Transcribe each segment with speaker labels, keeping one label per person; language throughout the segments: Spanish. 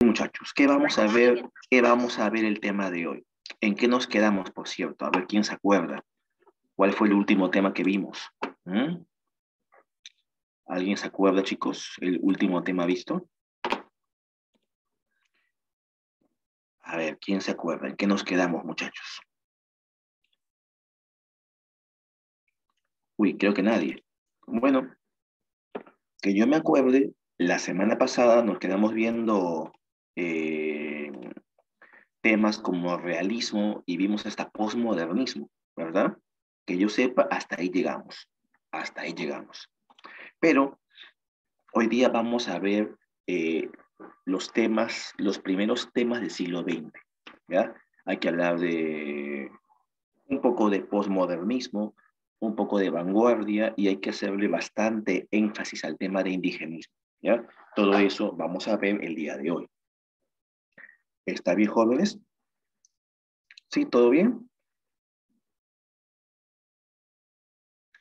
Speaker 1: Muchachos, ¿qué vamos a ver? ¿Qué vamos a ver el tema de hoy? ¿En qué nos quedamos, por cierto? A ver quién se acuerda. ¿Cuál fue el último tema que vimos? ¿Mm? ¿Alguien se acuerda, chicos? ¿El último tema visto? A ver, ¿quién se acuerda? ¿En qué nos quedamos, muchachos? Uy, creo que nadie. Bueno, que yo me acuerde, la semana pasada nos quedamos viendo eh, temas como realismo y vimos hasta posmodernismo, ¿verdad? Que yo sepa, hasta ahí llegamos. Hasta ahí llegamos. Pero hoy día vamos a ver eh, los temas, los primeros temas del siglo XX, ¿ya? Hay que hablar de un poco de posmodernismo, un poco de vanguardia y hay que hacerle bastante énfasis al tema de indigenismo, ¿ya? Todo eso vamos a ver el día de hoy. ¿Está bien, jóvenes? ¿Sí? ¿Todo bien?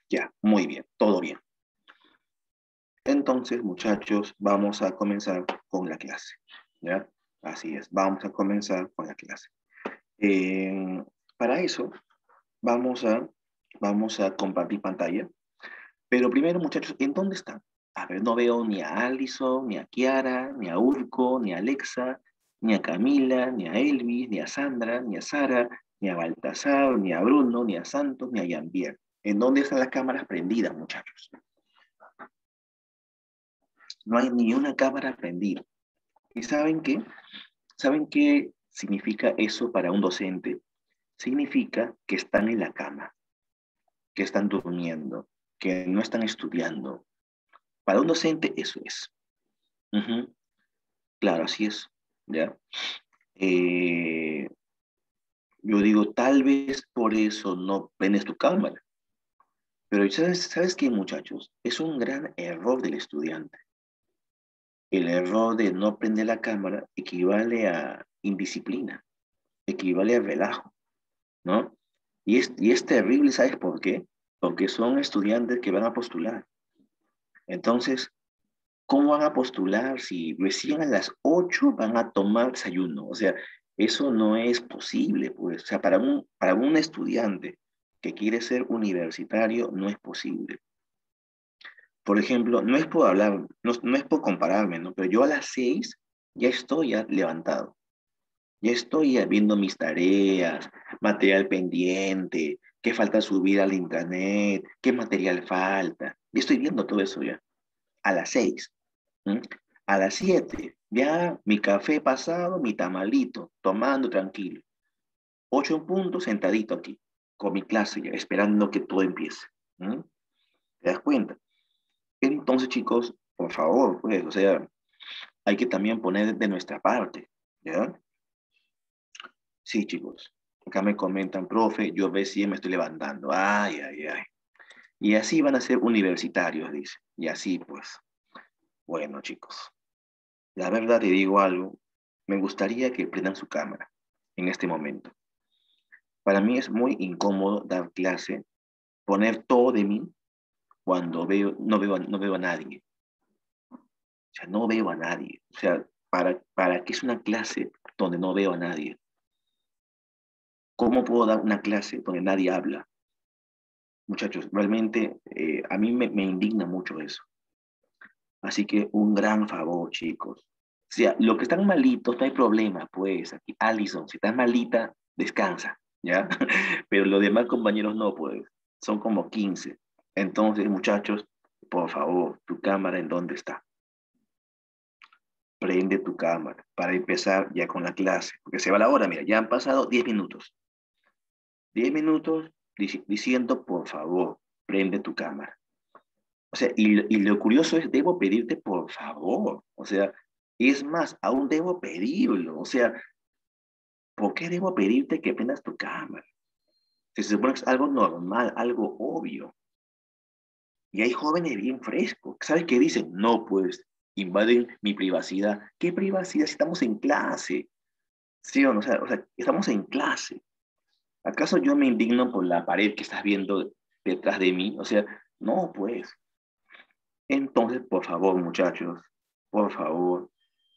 Speaker 1: Ya, muy bien, todo bien. Entonces, muchachos, vamos a comenzar con la clase, ¿ya? Así es, vamos a comenzar con la clase. Eh, para eso, vamos a, vamos a compartir pantalla. Pero primero, muchachos, ¿en dónde están? A ver, no veo ni a Alison, ni a Kiara, ni a Urco, ni a Alexa, ni a Camila, ni a Elvis, ni a Sandra, ni a Sara, ni a Baltasar, ni a Bruno, ni a Santos, ni a Jean-Pierre. ¿En dónde están las cámaras prendidas, muchachos? No hay ni una cámara prendida. ¿Y saben qué? ¿Saben qué significa eso para un docente? Significa que están en la cama, que están durmiendo, que no están estudiando. Para un docente eso es. Ujú. Claro, así es. ¿Ya? Eh, yo digo, tal vez por eso no prendes tu cámara. Pero ¿sabes qué, muchachos? Es un gran error del estudiante. El error de no prender la cámara equivale a indisciplina, equivale a relajo, ¿no? Y es terrible, ¿sabes por qué? Porque son estudiantes que van a postular. Entonces, ¿cómo van a postular si recién a las 8 van a tomar desayuno? O sea, eso no es posible, pues. O sea, para un estudiante que quiere ser universitario, no es posible. Por ejemplo, no es por hablar, no es por compararme, ¿no? Pero yo a las 6 ya estoy ya levantado. Ya estoy ya viendo mis tareas, material pendiente, qué falta subir al internet, qué material falta. Ya estoy viendo todo eso ya. A las 6. ¿M? A las 7, ya mi café pasado, mi tamalito, tomando tranquilo. 8 en punto, sentadito aquí, con mi clase ya, esperando que todo empiece. ¿M? ¿Te das cuenta? Entonces, chicos, por favor, pues, o sea, hay que también poner de nuestra parte, ¿ya? Sí, chicos. Acá me comentan, profe, yo recién me estoy levantando. Ay, ay, ay. Y así van a ser universitarios, dice. Y así, pues. Bueno, chicos. La verdad te digo algo, me gustaría que prendan su cámara en este momento. Para mí es muy incómodo dar clase, poner todo de mí cuando no veo a nadie. O sea, no veo a nadie. O sea, ¿para qué es una clase donde no veo a nadie? ¿Cómo puedo dar una clase donde nadie habla? Muchachos, realmente a mí me indigna mucho eso. Así que un gran favor, chicos. O sea, los que están malitos, no hay problema, pues. Aquí, Alison, si estás malita, descansa, ¿ya? Pero los demás compañeros no, pues. Son como 15. Entonces, muchachos, por favor, tu cámara, ¿en dónde está? Prende tu cámara para empezar ya con la clase. Porque se va la hora, mira, ya han pasado 10 minutos. 10 minutos diciendo, por favor, prende tu cámara. O sea, y lo curioso es, debo pedirte por favor. O sea, es más, aún debo pedirlo. O sea, ¿por qué debo pedirte que prendas tu cámara? Si se supone que es algo normal, algo obvio. Y hay jóvenes bien frescos. ¿Sabes qué dicen? No, pues, invaden mi privacidad. ¿Qué privacidad si estamos en clase? ¿Sí o no? O sea, estamos en clase. ¿Acaso yo me indigno por la pared que estás viendo detrás de mí? O sea, no, pues. Entonces, por favor, muchachos, por favor.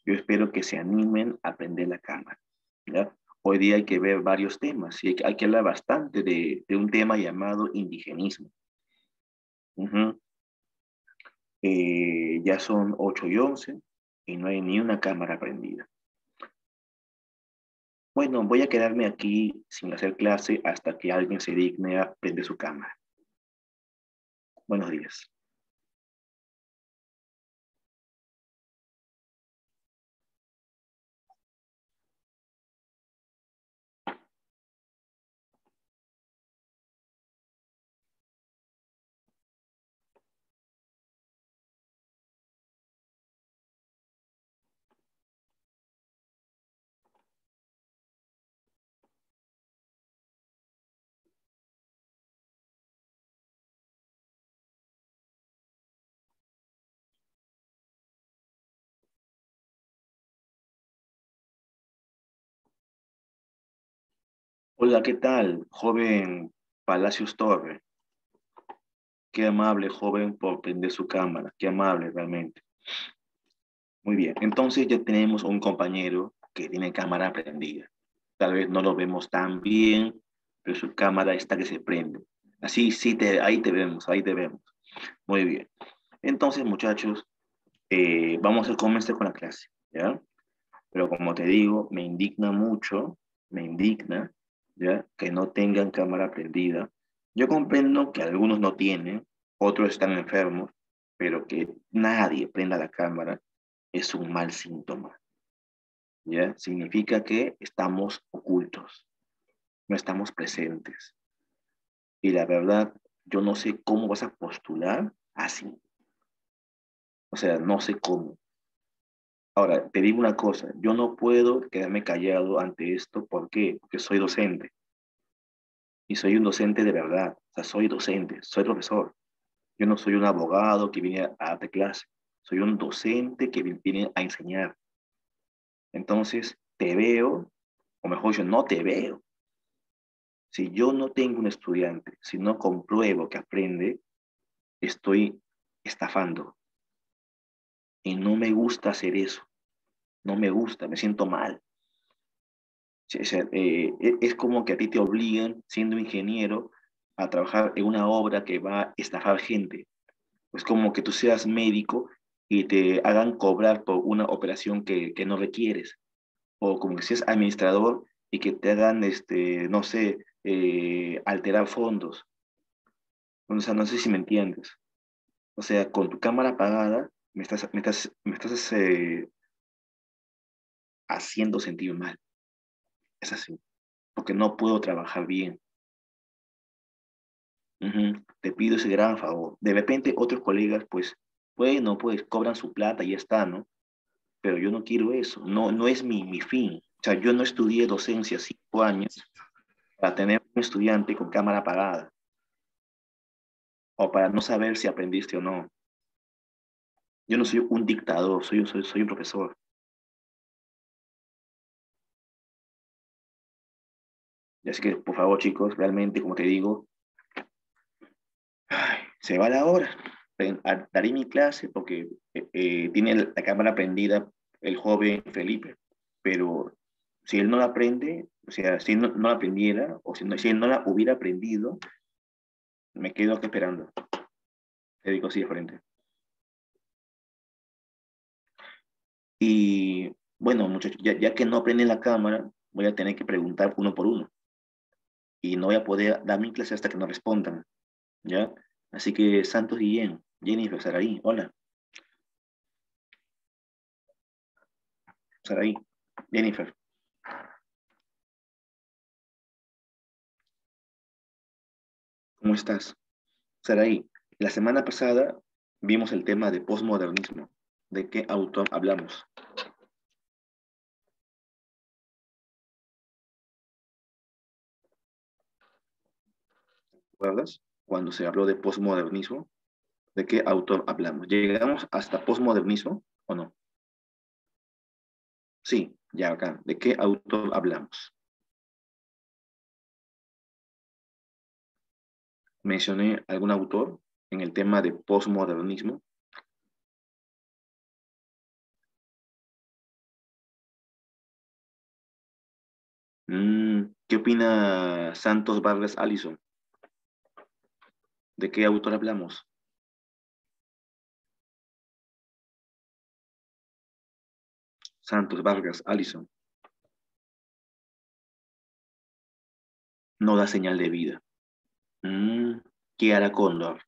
Speaker 1: Yo espero que se animen a aprender la cámara, ¿ya? Hoy día hay que ver varios temas y hay que hablar bastante de un tema llamado indigenismo. Ujú. Ya son 8:11 y no hay ni una cámara prendida. Bueno, voy a quedarme aquí sin hacer clase hasta que alguien se digne a prender su cámara. Buenos días. Hola, ¿qué tal, joven Palacios Torre? Qué amable, joven, por prender su cámara. Qué amable, realmente. Muy bien. Entonces ya tenemos un compañero que tiene cámara prendida. Tal vez no lo vemos tan bien, pero su cámara está que se prende. Así, sí, ahí te vemos, ahí te vemos. Muy bien. Entonces, muchachos, vamos a comenzar con la clase, ¿ya? Pero como te digo, me indigna mucho, me indigna, ¿ya? Que no tengan cámara prendida. Yo comprendo que algunos no tienen, otros están enfermos, pero que nadie prenda la cámara es un mal síntoma, ¿ya? Significa que estamos ocultos, no estamos presentes. Y la verdad, yo no sé cómo vas a postular así. O sea, no sé cómo. Ahora, te digo una cosa, yo no puedo quedarme callado ante esto. ¿Por qué? Porque soy docente. Y soy un docente de verdad. O sea, soy docente, soy profesor. Yo no soy un abogado que viene a darte clase. Soy un docente que viene a enseñar. Entonces, te veo, o mejor yo no te veo. Si yo no tengo un estudiante, si no compruebo que aprende, estoy estafando. Y no me gusta hacer eso. No me gusta, me siento mal. O sea, es como que a ti te obligan, siendo ingeniero, a trabajar en una obra que va a estafar gente. Es como que tú seas médico y te hagan cobrar por una operación que no requieres. O como que seas administrador y que te hagan, no sé, alterar fondos. O sea, no sé si me entiendes. O sea, con tu cámara apagada me estás haciendo sentir mal. Es así, porque no puedo trabajar bien. Ujú. Te pido ese gran favor. De repente otros colegas, pues, bueno, pues cobran su plata y ya está, ¿no? Pero yo no quiero eso. No, no es mi fin. O sea, yo no estudié docencia 5 años para tener un estudiante con cámara apagada o para no saber si aprendiste o no. Yo no soy un dictador, soy un profesor. Así que, por favor, chicos, realmente, como te digo, ay, se va la hora. Daré mi clase porque tiene la cámara prendida el joven Felipe, pero si él no la aprende, o sea, si él no la aprendiera, o si él no la hubiera aprendido, me quedo aquí esperando. Te digo así de frente. Y bueno, muchachos, ya que no aprenden la cámara, voy a tener que preguntar uno por uno. Y no voy a poder dar mi clase hasta que no respondan, ¿ya? Así que Santos Guillén, Jennifer, Saraí, hola, Saraí, Jennifer, ¿cómo estás? Saraí, la semana pasada vimos el tema de posmodernismo. ¿De qué autor hablamos? ¿Recuerdas? Cuando se habló de posmodernismo, ¿de qué autor hablamos? ¿Llegamos hasta posmodernismo o no? Sí, ya acá. ¿De qué autor hablamos? Mencioné algún autor en el tema de posmodernismo. ¿Qué opina Santos Vargas Allison? ¿De qué autor hablamos? Santos Vargas Allison. No da señal de vida. Kiara Cóndor.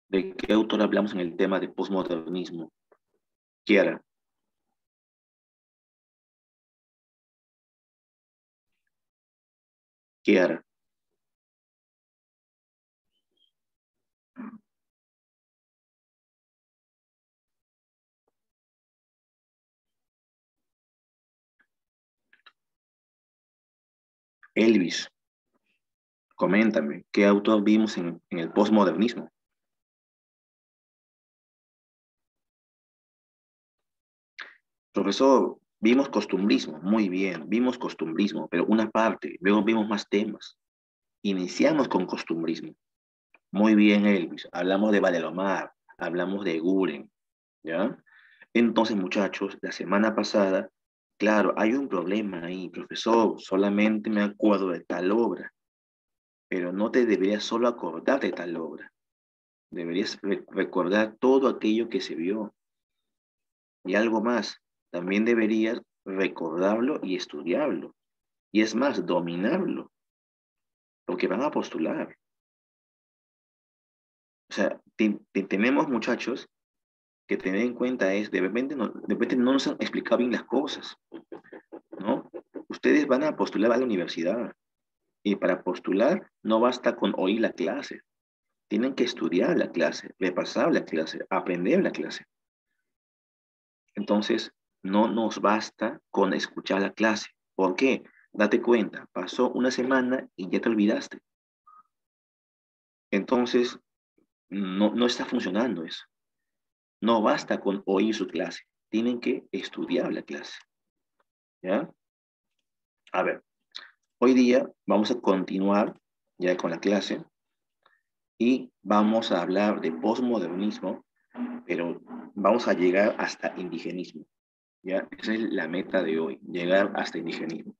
Speaker 1: ¿De qué autor hablamos en el tema de posmodernismo? Kiara. Kiara. Elvis. Coméntame, ¿qué autor vimos en el posmodernismo? Profesor, vimos costumbrismo, muy bien, vimos costumbrismo, pero una parte, luego vimos más temas. Iniciamos con costumbrismo. Muy bien, Elvis. Hablamos de Valdelomar, hablamos de Guren, ¿ya? Entonces, muchachos, la semana pasada, claro, hay un problema ahí, profesor, solamente me acuerdo de tal obra, pero no te deberías solo acordar de tal obra, deberías recordar todo aquello que se vio. Y algo más, también deberías recordarlo y estudiarlo. Y es más, dominarlo, porque van a postular. O sea, tenemos muchachos que tener en cuenta es, de repente no nos han explicado bien las cosas, ¿no? Ustedes van a postular a la universidad y para postular no basta con oír la clase, tienen que estudiar la clase, repasar la clase, aprender la clase. Entonces, no nos basta con escuchar la clase. ¿Por qué? Date cuenta, pasó una semana y ya te olvidaste. Entonces, no está funcionando eso. No basta con oír su clase, tienen que estudiar la clase. ¿Ya? A ver, hoy día vamos a continuar ya con la clase y vamos a hablar de posmodernismo, pero vamos a llegar hasta indigenismo. ¿Ya? Esa es la meta de hoy, llegar hasta indigenismo.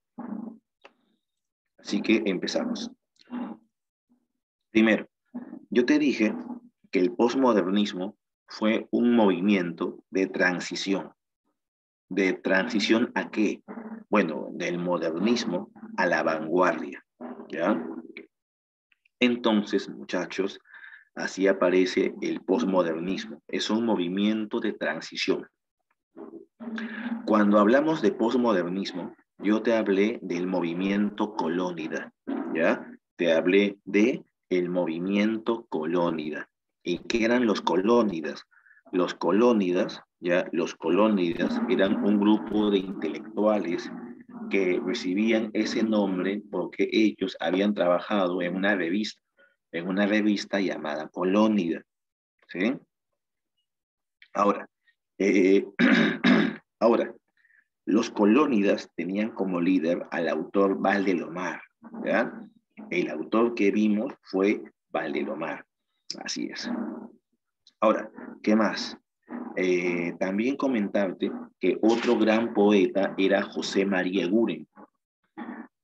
Speaker 1: Así que empezamos. Primero, yo te dije que el posmodernismo fue un movimiento de transición. ¿De transición a qué? Bueno, del modernismo a la vanguardia. ¿Ya? Entonces, muchachos, así aparece el posmodernismo. Es un movimiento de transición. Cuando hablamos de posmodernismo, yo te hablé del movimiento colónida, ¿ya? Te hablé de el movimiento colónida. ¿Y qué eran los colónidas? Los colónidas, ¿ya? Los colónidas eran un grupo de intelectuales que recibían ese nombre porque ellos habían trabajado en una revista llamada Colónida, ¿sí? Ahora, eh, ahora, los colónidas tenían como líder al autor Valdelomar, ¿ya? El autor que vimos fue Valdelomar, así es. Ahora, ¿qué más? También comentarte que otro gran poeta era José María Eguren.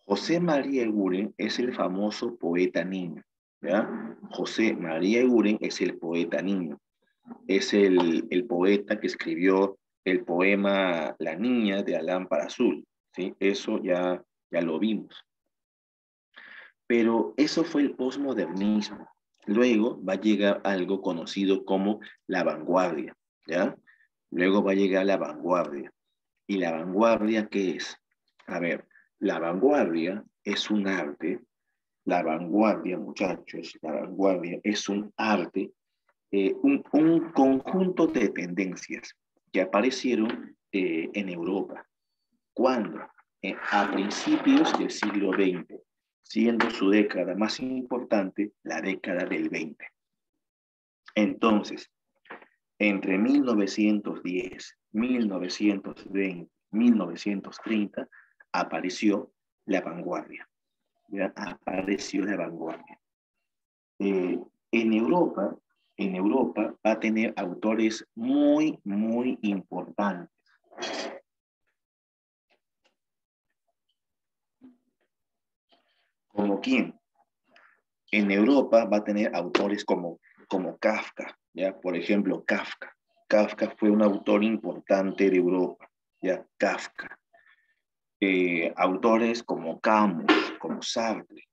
Speaker 1: José María Eguren es el famoso poeta niño, ¿ya? José María Eguren es el poeta niño, es el poeta que escribió el poema La Niña de Alámpara Azul, ¿sí? Eso ya lo vimos. Pero eso fue el posmodernismo. Luego va a llegar algo conocido como la vanguardia, ¿ya? Luego va a llegar la vanguardia. ¿Y la vanguardia qué es? A ver, la vanguardia es un arte, la vanguardia, muchachos, la vanguardia es un arte, un conjunto de tendencias que aparecieron en Europa. ¿Cuándo? A principios del siglo XX, siendo su década más importante la década del 20. Entonces, entre 1910, 1920, 1930, apareció la vanguardia. ¿Ya? Apareció la vanguardia. Eh, en Europa, en Europa va a tener autores muy, muy importantes. ¿Como quién? En Europa va a tener autores como Kafka, ¿ya? Por ejemplo, Kafka. Kafka fue un autor importante de Europa, ¿ya? Kafka. Autores como Camus, como Sartre.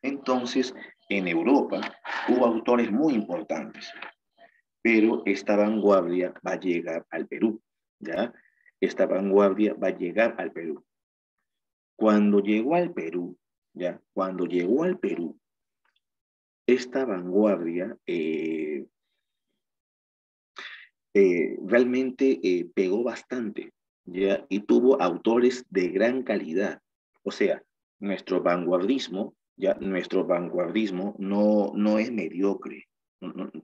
Speaker 1: Entonces, en Europa hubo autores muy importantes, pero esta vanguardia va a llegar al Perú, ¿ya? Esta vanguardia va a llegar al Perú. Cuando llegó al Perú, ¿ya? Cuando llegó al Perú, esta vanguardia realmente pegó bastante, ¿ya? Y tuvo autores de gran calidad. O sea, nuestro vanguardismo, ¿ya? Nuestro vanguardismo no es mediocre.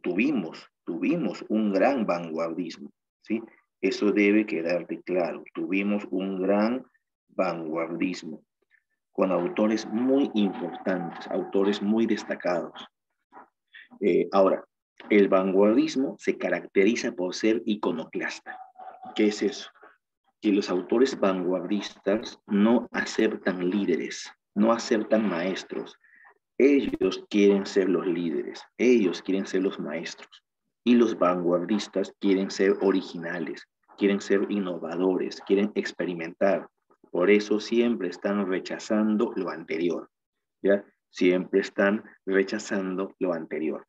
Speaker 1: Tuvimos un gran vanguardismo, ¿sí? Eso debe quedarte claro. Tuvimos un gran vanguardismo con autores muy importantes, autores muy destacados. Ahora, el vanguardismo se caracteriza por ser iconoclasta. ¿Qué es eso? Que los autores vanguardistas no aceptan líderes, no aceptan maestros. Ellos quieren ser los líderes, ellos quieren ser los maestros. Y los vanguardistas quieren ser originales, quieren ser innovadores, quieren experimentar. Por eso siempre están rechazando lo anterior, ¿ya? Siempre están rechazando lo anterior.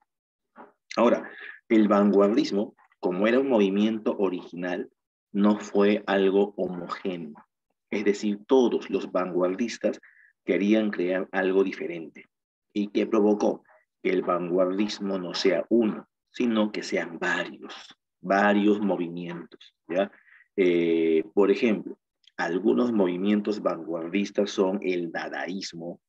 Speaker 1: Ahora, el vanguardismo, como era un movimiento original, no fue algo homogéneo. Es decir, todos los vanguardistas querían crear algo diferente. ¿Y qué provocó? Que el vanguardismo no sea uno, sino que sean varios movimientos, ¿ya? Por ejemplo, algunos movimientos vanguardistas son el dadaísmo,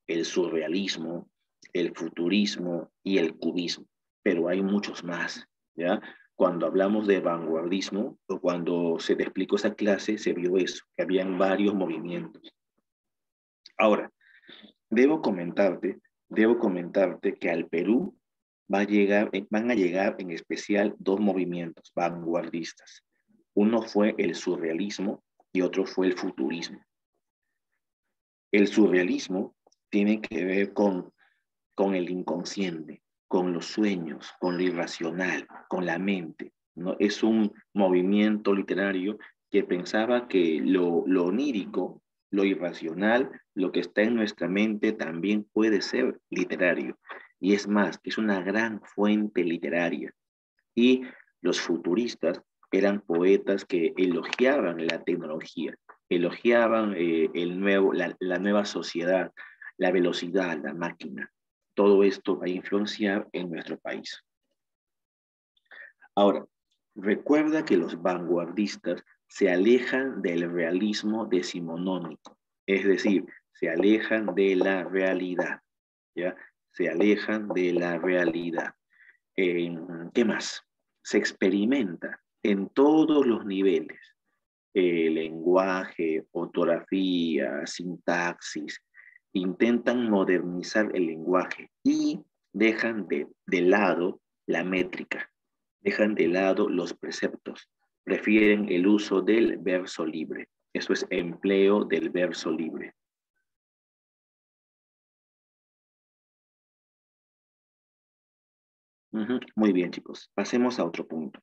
Speaker 1: el surrealismo, el futurismo y el cubismo, pero hay muchos más, ¿ya? Cuando hablamos de vanguardismo, o cuando se te explicó esa clase, se vio eso, que habían varios movimientos. Ahora, debo comentarte que al Perú van a llegar en especial dos movimientos vanguardistas. Uno fue el surrealismo y otro fue el futurismo. El surrealismo tiene que ver con el inconsciente, con los sueños, con lo irracional, con la mente, ¿no? Es un movimiento literario que pensaba que lo onírico, lo irracional, lo que está en nuestra mente también puede ser literario. Y es más, que es una gran fuente literaria. Y los futuristas eran poetas que elogiaban la tecnología, elogiaban la nueva sociedad, la velocidad, la máquina. Todo esto va a influenciar en nuestro país. Ahora, recuerda que los vanguardistas se alejan del realismo decimonónico, es decir, se alejan de la realidad, ¿ya? Se alejan de la realidad. ¿Qué más? Se experimenta en todos los niveles, lenguaje, ortografía, sintaxis, intentan modernizar el lenguaje y dejan de lado la métrica, dejan de lado los preceptos, prefieren el uso del verso libre. Eso es empleo del verso libre. Muy bien, chicos. Pasemos a otro punto.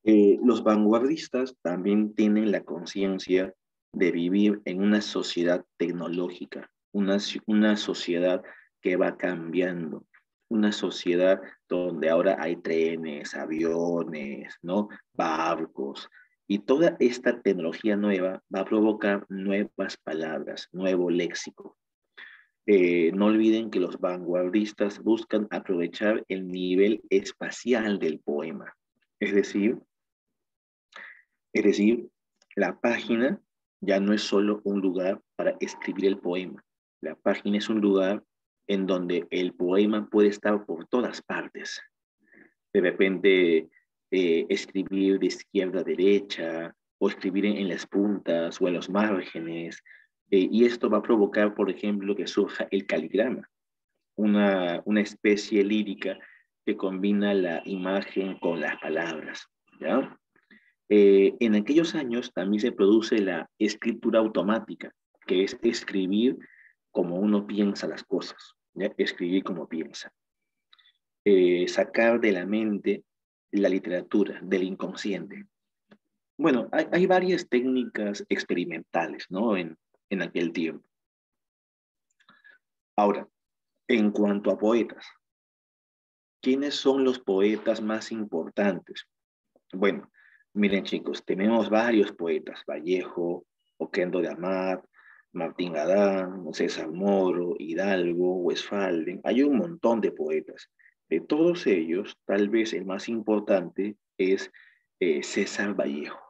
Speaker 1: Los vanguardistas también tienen la conciencia de vivir en una sociedad tecnológica, una sociedad que va cambiando, una sociedad donde ahora hay trenes, aviones, ¿no? Barcos, y toda esta tecnología nueva va a provocar nuevas palabras, nuevo léxico. No olviden que los vanguardistas buscan aprovechar el nivel espacial del poema, es decir, es decir, la página ya no es solo un lugar para escribir el poema. La página es un lugar en donde el poema puede estar por todas partes. De repente, escribir de izquierda a derecha, o escribir en las puntas o en los márgenes. Y esto va a provocar, por ejemplo, que surja el caligrama, una especie lírica que combina la imagen con las palabras, ¿ya? En aquellos años también se produce la escritura automática, que es escribir como uno piensa las cosas, ¿ya? Escribir como piensa. Sacar de la mente la literatura, del inconsciente. Bueno, hay varias técnicas experimentales, ¿no? En aquel tiempo. Ahora, en cuanto a poetas, ¿quiénes son los poetas más importantes? Bueno, miren chicos, tenemos varios poetas, Vallejo, Oquendo de Amat, Martín Adán, César Moro, Hidalgo, Westphalen, hay un montón de poetas. De todos ellos, tal vez el más importante es César Vallejo.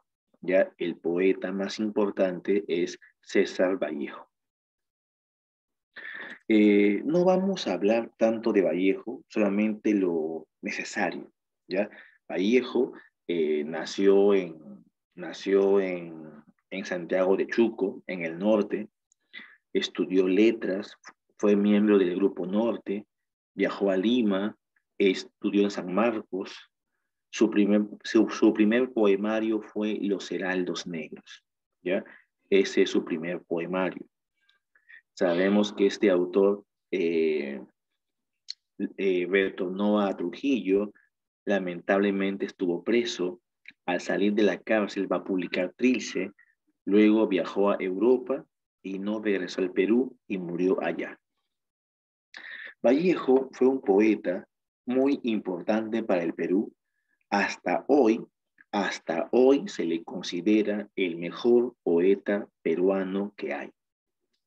Speaker 1: Ya el poeta más importante es César Vallejo. No vamos a hablar tanto de Vallejo, solamente lo necesario, ¿ya? Vallejo nació en Santiago de Chuco, en el norte, estudió letras, fue miembro del Grupo Norte, viajó a Lima, estudió en San Marcos. Su primer poemario fue Los Heraldos Negros, ¿ya? Ese es su primer poemario. Sabemos que este autor retornó a Trujillo, lamentablemente estuvo preso. Al salir de la cárcel va a publicar Trilce, luego viajó a Europa y no regresó al Perú y murió allá. Vallejo fue un poeta muy importante para el Perú. Hasta hoy se le considera el mejor poeta peruano que hay,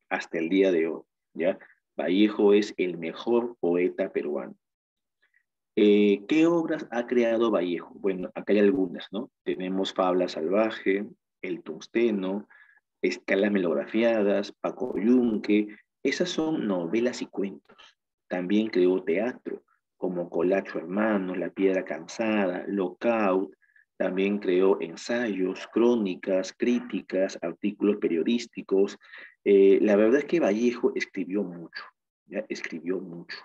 Speaker 1: hasta el día de hoy, ¿ya? Vallejo es el mejor poeta peruano. ¿Qué obras ha creado Vallejo? Bueno, acá hay algunas, ¿no? Tenemos Fabla Salvaje, El Tungsteno, Escalas Melografiadas, Paco Yunque. Esas son novelas y cuentos. También creó teatro, como Colacho Hermanos, La Piedra Cansada, Lockout. También creó ensayos, crónicas, críticas, artículos periodísticos. La verdad es que Vallejo escribió mucho, ¿ya? Escribió mucho,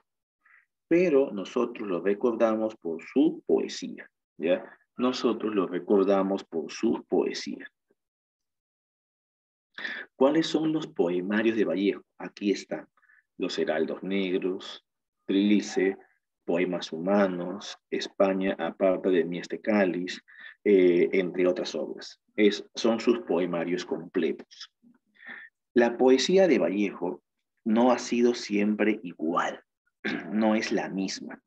Speaker 1: pero nosotros lo recordamos por su poesía, ¿ya? Nosotros lo recordamos por su poesía. ¿Cuáles son los poemarios de Vallejo? Aquí están: Los Heraldos Negros, Trilce, Poemas Humanos, España aparte de mí este cáliz, entre otras obras. Son sus poemarios completos. La poesía de Vallejo no ha sido siempre igual, no es la misma.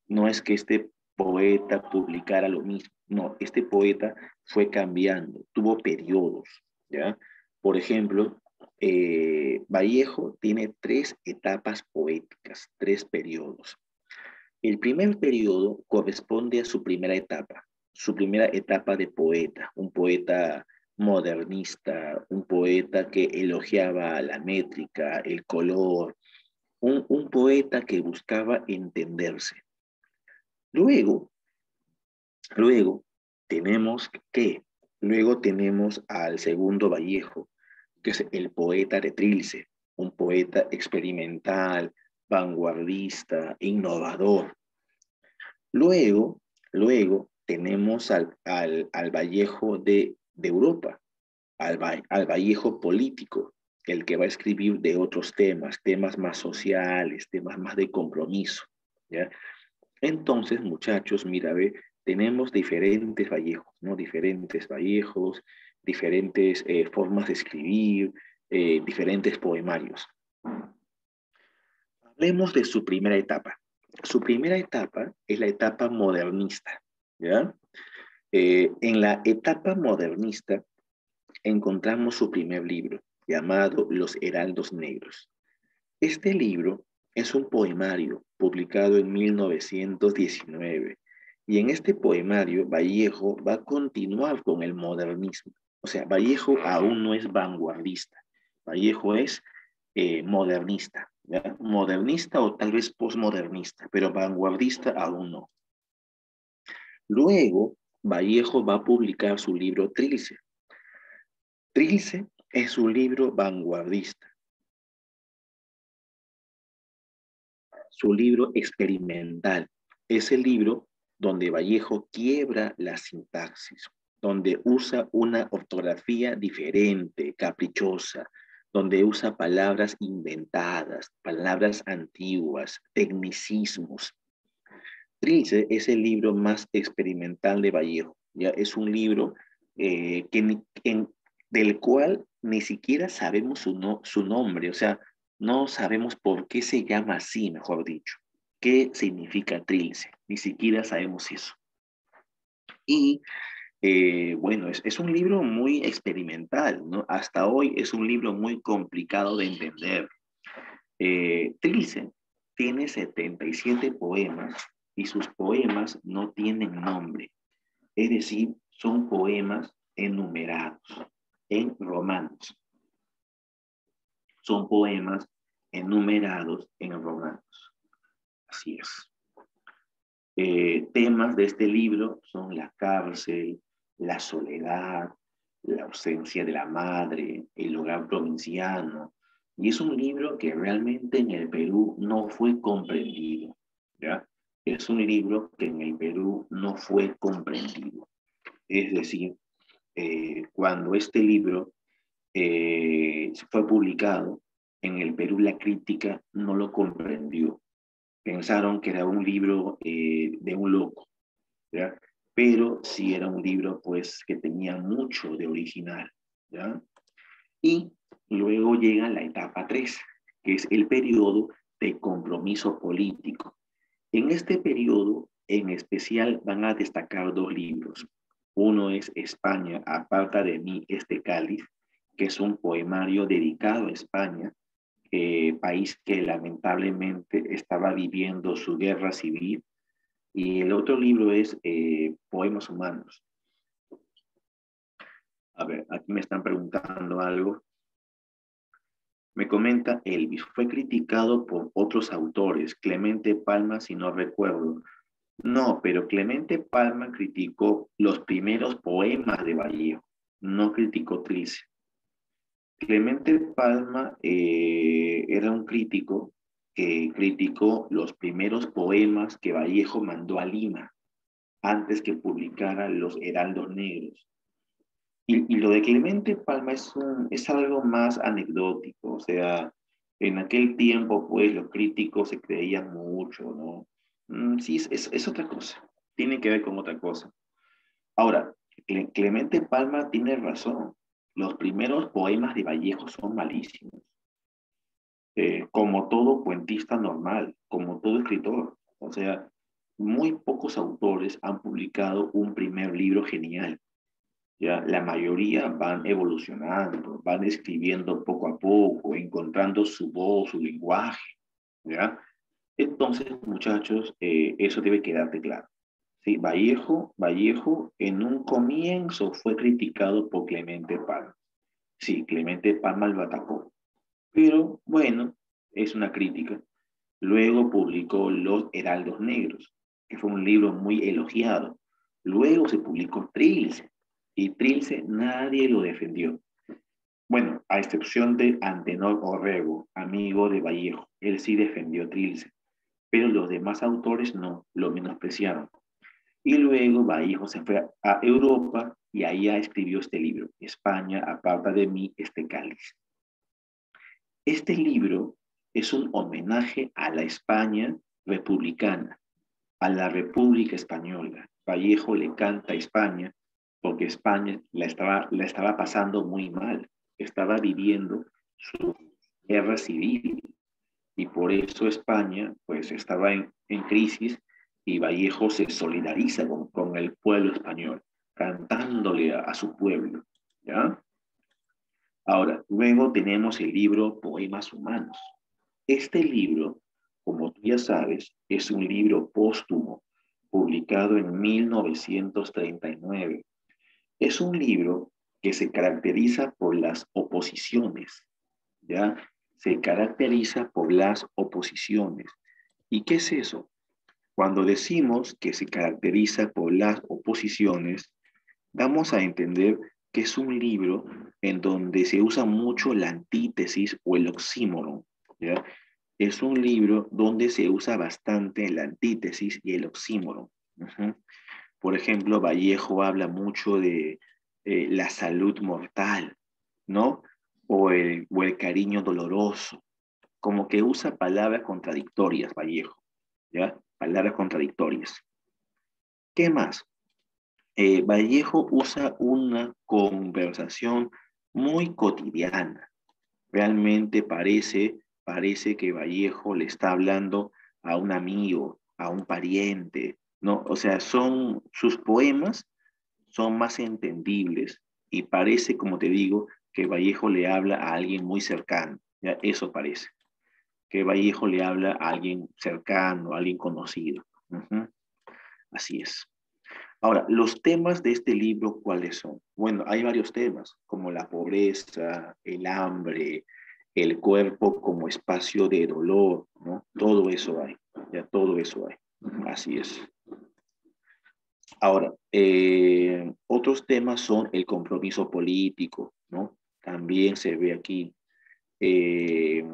Speaker 1: No es que este poeta publicara lo mismo, no, este poeta fue cambiando, tuvo periodos, ¿ya? Por ejemplo, Vallejo tiene 3 etapas poéticas, 3 periodos. El primer periodo corresponde a su primera etapa de poeta, un poeta modernista, un poeta que elogiaba la métrica, el color, un poeta que buscaba entenderse. Luego, luego tenemos que, luego tenemos al segundo Vallejo, que es el poeta de Trilce, un poeta experimental, vanguardista, innovador. Luego tenemos al Vallejo de Europa, al Vallejo político, el que va a escribir de otros temas más sociales, temas más de compromiso, ¿ya? Entonces, muchachos, mira, ve, tenemos diferentes Vallejos, ¿no? Diferentes Vallejos, diferentes formas de escribir, diferentes poemarios. Hablemos de su primera etapa. Su primera etapa es la etapa modernista, ¿ya? En la etapa modernista encontramos su primer libro, llamado Los Heraldos Negros. Este libro es un poemario publicado en 1919 y en este poemario Vallejo va a continuar con el modernismo. O sea, Vallejo aún no es vanguardista, Vallejo es modernista, ¿ya? Modernista o tal vez posmodernista, pero vanguardista aún no. Luego, Vallejo va a publicar su libro Trilce. Trilce es un libro vanguardista, su libro experimental. Es el libro donde Vallejo quiebra la sintaxis, donde usa una ortografía diferente, caprichosa, donde usa palabras inventadas, palabras antiguas, tecnicismos. Trilce es el libro más experimental de Vallejo. ¿Ya? Es un libro del cual ni siquiera sabemos su nombre, o sea, no sabemos por qué se llama así, mejor dicho. ¿Qué significa Trilce? Ni siquiera sabemos eso. Y bueno, es un libro muy experimental, ¿no? Hasta hoy es un libro muy complicado de entender. Trilce tiene 77 poemas y sus poemas no tienen nombre, es decir, son poemas enumerados en romanos. Son poemas enumerados en romanos. Así es. Temas de este libro son la cárcel, la soledad, la ausencia de la madre, el hogar provinciano. Y es un libro que realmente en el Perú no fue comprendido. ¿Ya? Es un libro que en el Perú no fue comprendido. Es decir, cuando este libro fue publicado, en el Perú la crítica no lo comprendió. Pensaron que era un libro de un loco, ¿ya? Pero sí era un libro pues que tenía mucho de original, ¿ya? Y luego llega la etapa 3, que es el periodo de compromiso político. En este periodo, en especial, van a destacar dos libros. Uno es España, aparta de mí este cáliz, que es un poemario dedicado a España, país que lamentablemente estaba viviendo su guerra civil. Y el otro libro es Poemas Humanos. A ver, aquí me están preguntando algo. Me comenta Elvis, fue criticado por otros autores, Clemente Palma, si no recuerdo. No, pero Clemente Palma criticó los primeros poemas de Vallejo, no criticó Trilce. Clemente Palma era un crítico que criticó los primeros poemas que Vallejo mandó a Lima antes que publicara Los Heraldos Negros. Y lo de Clemente Palma es algo más anecdótico, o sea, en aquel tiempo pues los críticos se creían mucho, ¿no? Sí, es otra cosa, tiene que ver con otra cosa. Ahora, Clemente Palma tiene razón, los primeros poemas de Vallejo son malísimos, como todo cuentista normal, como todo escritor, o sea, muy pocos autores han publicado un primer libro genial. Ya, la mayoría van evolucionando, van escribiendo poco a poco, encontrando su voz, su lenguaje, ¿ya? Entonces, muchachos, eso debe quedarte claro. Sí, Vallejo en un comienzo fue criticado por Clemente Palma. Sí, Clemente Palma lo atacó, pero bueno, es una crítica. Luego publicó Los Heraldos Negros, que fue un libro muy elogiado. Luego se publicó Trilce, y Trilce nadie lo defendió. Bueno, a excepción de Antenor Orrego, amigo de Vallejo, él sí defendió Trilce, pero los demás autores no, lo menospreciaron. Y luego Vallejo se fue a Europa y ahí escribió este libro, España, aparta de mí este cáliz. Este libro es un homenaje a la España republicana, a la República Española. Vallejo le canta a España porque España la estaba pasando muy mal, estaba viviendo su guerra civil y por eso España pues estaba en crisis y Vallejo se solidariza con el pueblo español, cantándole a su pueblo, ¿ya? Ahora, luego tenemos el libro Poemas Humanos. Este libro, como tú ya sabes, es un libro póstumo, publicado en 1939. Es un libro que se caracteriza por las oposiciones, ¿ya? Se caracteriza por las oposiciones. ¿Y qué es eso? Cuando decimos que se caracteriza por las oposiciones, damos a entender que es un libro en donde se usa mucho la antítesis o el oxímoron, ¿ya? Es un libro donde se usa bastante la antítesis y el oxímoron. Uh-huh. Por ejemplo, Vallejo habla mucho de la salud mortal, ¿no? o el cariño doloroso, como que usa palabras contradictorias, Vallejo, ¿ya? Palabras contradictorias. ¿Qué más? Vallejo usa una conversación muy cotidiana. Realmente parece que Vallejo le está hablando a un amigo, a un pariente, ¿no? O sea, sus poemas son más entendibles y parece, como te digo, que Vallejo le habla a alguien muy cercano, ¿ya? Eso parece, que Vallejo le habla a alguien cercano, a alguien conocido. Ujú. Así es. Ahora, los temas de este libro, ¿cuáles son? Bueno, hay varios temas, como la pobreza, el hambre, el cuerpo como espacio de dolor, ¿no? Todo eso hay, ya todo eso hay. Así es. Ahora, otros temas son el compromiso político, ¿no? También se ve aquí. Eh,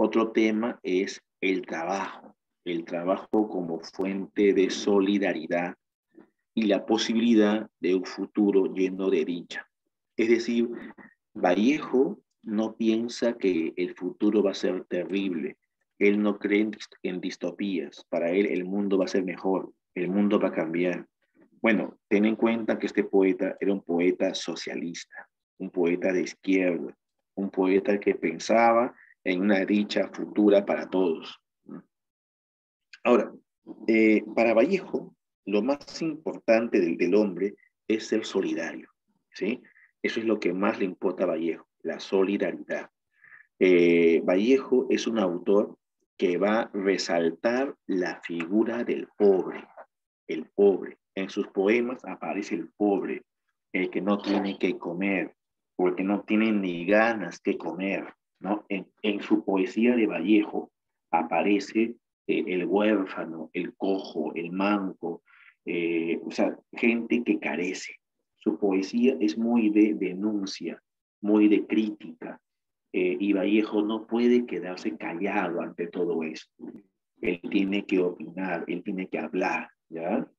Speaker 1: Otro tema es el trabajo como fuente de solidaridad y la posibilidad de un futuro lleno de dicha. Es decir, Vallejo no piensa que el futuro va a ser terrible. Él no cree en distopías. Para él el mundo va a ser mejor, el mundo va a cambiar. Bueno, ten en cuenta que este poeta era un poeta socialista, un poeta de izquierda, un poeta que pensaba en una dicha futura para todos. Ahora, para Vallejo, lo más importante del hombre es ser solidario, ¿sí? Eso es lo que más le importa a Vallejo, la solidaridad. Vallejo es un autor que va a resaltar la figura del pobre, el pobre. En sus poemas aparece el pobre, el que no tiene que comer, o el que no tiene ni ganas que comer, ¿no? En su poesía de Vallejo aparece el huérfano, el cojo, el manco, o sea, gente que carece. Su poesía es muy de denuncia, muy de crítica, y Vallejo no puede quedarse callado ante todo esto. Él tiene que opinar, él tiene que hablar, ¿ya?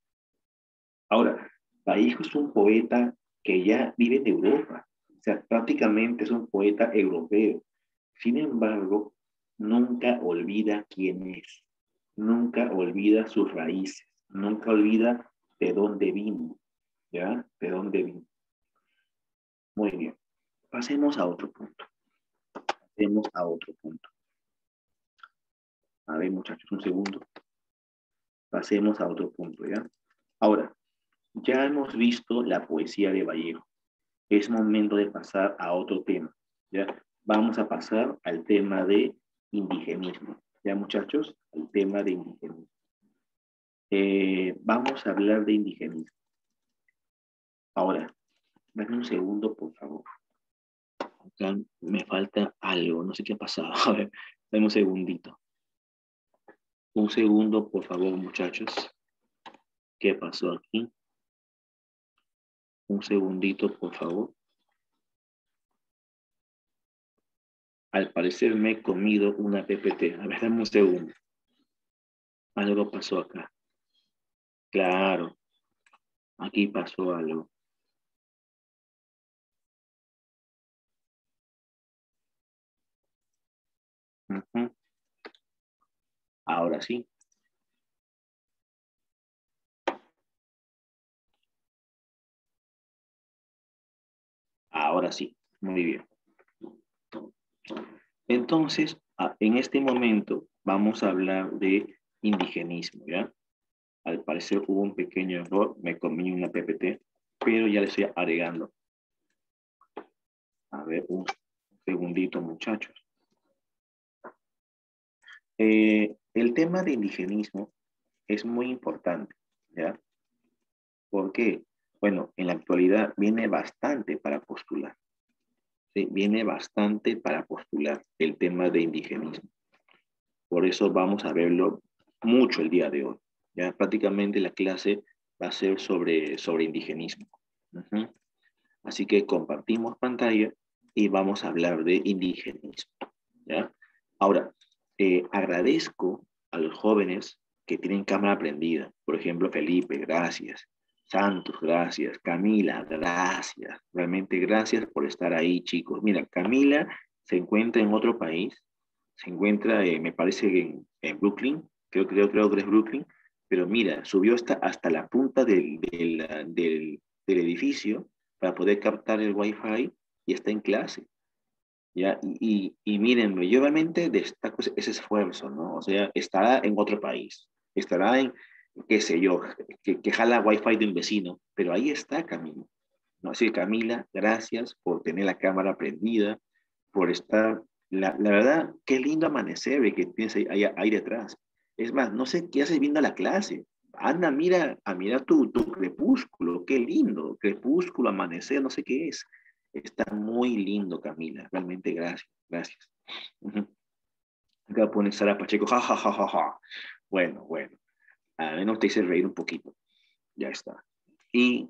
Speaker 1: Ahora, Vallejo es un poeta que ya vive en Europa, o sea, prácticamente es un poeta europeo. Sin embargo, nunca olvida quién es, nunca olvida sus raíces, nunca olvida de dónde vino, ¿ya? De dónde vino. Muy bien, pasemos a otro punto, pasemos a otro punto. A ver, muchachos, un segundo. Pasemos a otro punto, ¿ya? Ahora, ya hemos visto la poesía de Vallejo. Es momento de pasar a otro tema, ¿ya? Vamos a pasar al tema de indigenismo, ¿ya, muchachos? El tema de indigenismo. Vamos a hablar de indigenismo. Ahora, dame un segundo, por favor. Acá me falta algo, no sé qué ha pasado. A ver, dame un segundito. Un segundo, por favor, muchachos. ¿Qué pasó aquí? Un segundito, por favor. Al parecer me he comido una PPT. A ver, dame un segundo. Algo pasó acá. Claro, aquí pasó algo. Ujú. Ahora sí. Ahora sí. Muy bien. Entonces, en este momento vamos a hablar de indigenismo, ¿ya? Al parecer hubo un pequeño error, me comí una PPT, pero ya le estoy agregando. A ver, un segundito, muchachos. El tema de indigenismo es muy importante, ¿ya? ¿Por qué? Bueno, en la actualidad viene bastante para postular, ¿sí? Viene bastante para postular el tema de indigenismo. Por eso vamos a verlo mucho el día de hoy. Ya prácticamente la clase va a ser sobre indigenismo. Ujú. Así que compartimos pantalla y vamos a hablar de indigenismo. ¿Ya? Ahora, agradezco a los jóvenes que tienen cámara prendida. Por ejemplo, Felipe, gracias. Santos, gracias. Camila, gracias. Realmente gracias por estar ahí, chicos. Mira, Camila se encuentra en otro país. Se encuentra, me parece, que en Brooklyn. Creo que es Brooklyn. Pero mira, subió hasta la punta del edificio para poder captar el Wi-Fi y está en clase. ¿Ya? Y mírenme, yo realmente destaco ese esfuerzo, ¿no? O sea, estará en otro país, estará en, qué sé yo, que jala wifi de un vecino, pero ahí está Camila, ¿no? Así que Camila, gracias por tener la cámara prendida, por estar, la verdad, qué lindo amanecer que tienes ahí detrás. Es más, no sé qué haces viendo la clase. Anda, mira, mira tu crepúsculo, qué lindo, crepúsculo, amanecer, no sé qué es. Está muy lindo, Camila. Realmente gracias, gracias. Ujú. Acá pone Sara Pacheco, ja, ja, ja, ja, ja. Bueno, bueno. A menos te hice reír un poquito. Ya está. Y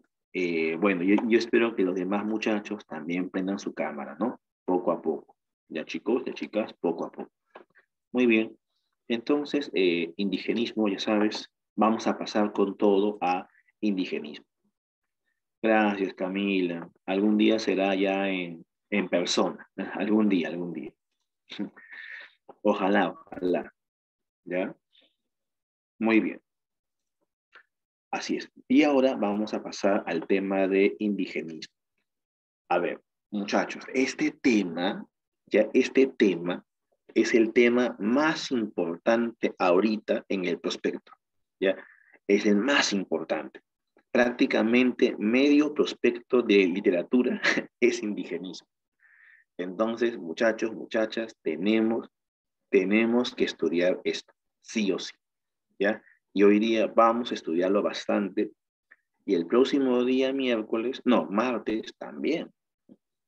Speaker 1: bueno, yo espero que los demás muchachos también prendan su cámara, ¿no? Poco a poco. Ya chicos, ya chicas, poco a poco. Muy bien. Entonces, indigenismo, ya sabes, vamos a pasar con todo a indigenismo. Gracias, Camila. Algún día será ya en persona. Algún día, algún día. Ojalá, ojalá. ¿Ya? Muy bien. Así es. Y ahora vamos a pasar al tema de indigenismo. A ver, muchachos, este tema es el tema más importante ahorita en el prospecto. ¿Ya? Es el más importante. Prácticamente medio prospecto de literatura es indigenismo. Entonces, muchachos, muchachas, tenemos que estudiar esto, sí o sí, ¿ya? Y hoy día vamos a estudiarlo bastante y el próximo día, miércoles, no, martes también,